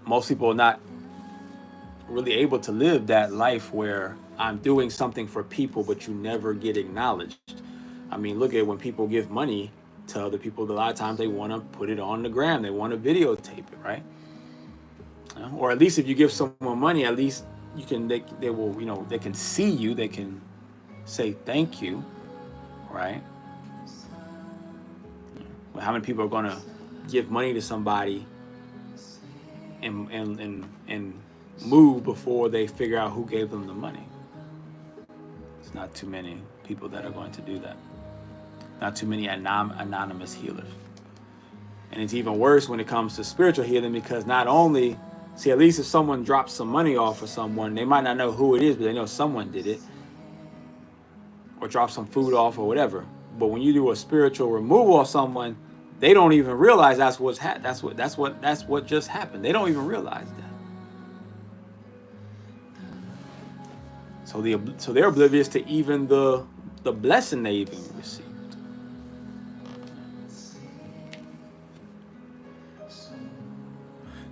most people are not really able to live that life where I'm doing something for people, but you never get acknowledged. I mean, look at when people give money to other people. A lot of times they want to put it on the gram. They want to videotape it, right? Or at least if you give someone money, at least they will, they can see you. They can say thank you, right? Well, how many people are going to give money to somebody and move before they figure out who gave them the money? It's not too many people that are going to do that. Not too many anonymous healers. And it's even worse when it comes to spiritual healing, because not only, at least if someone drops some money off of someone, they might not know who it is, but they know someone did it, or drop some food off or whatever. But when you do a spiritual removal of someone, they don't even realize that's what just happened. They don't even realize that. So they're oblivious to even the blessing they even received.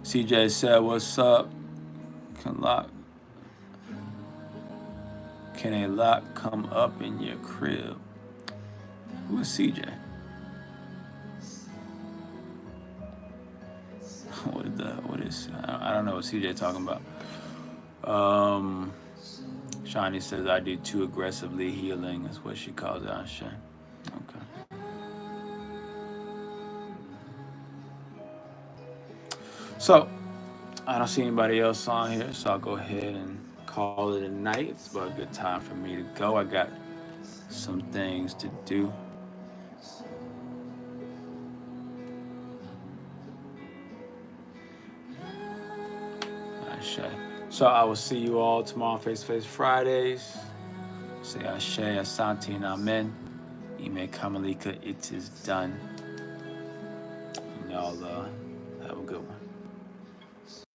CJ said, "What's up? Can a lock come up in your crib?" Who is CJ? What is? I don't know what CJ talking about. Shani says, "I do too aggressively healing," is what she calls it. Okay. So, I don't see anybody else on here, so I'll go ahead and call it a night. It's about a good time for me to go. I got some things to do. Ashe. So I will see you all tomorrow on Face to Face Fridays. Say Ashe, Asante, and Amen. Ime Kamalika, it is done. Y'all have a good one.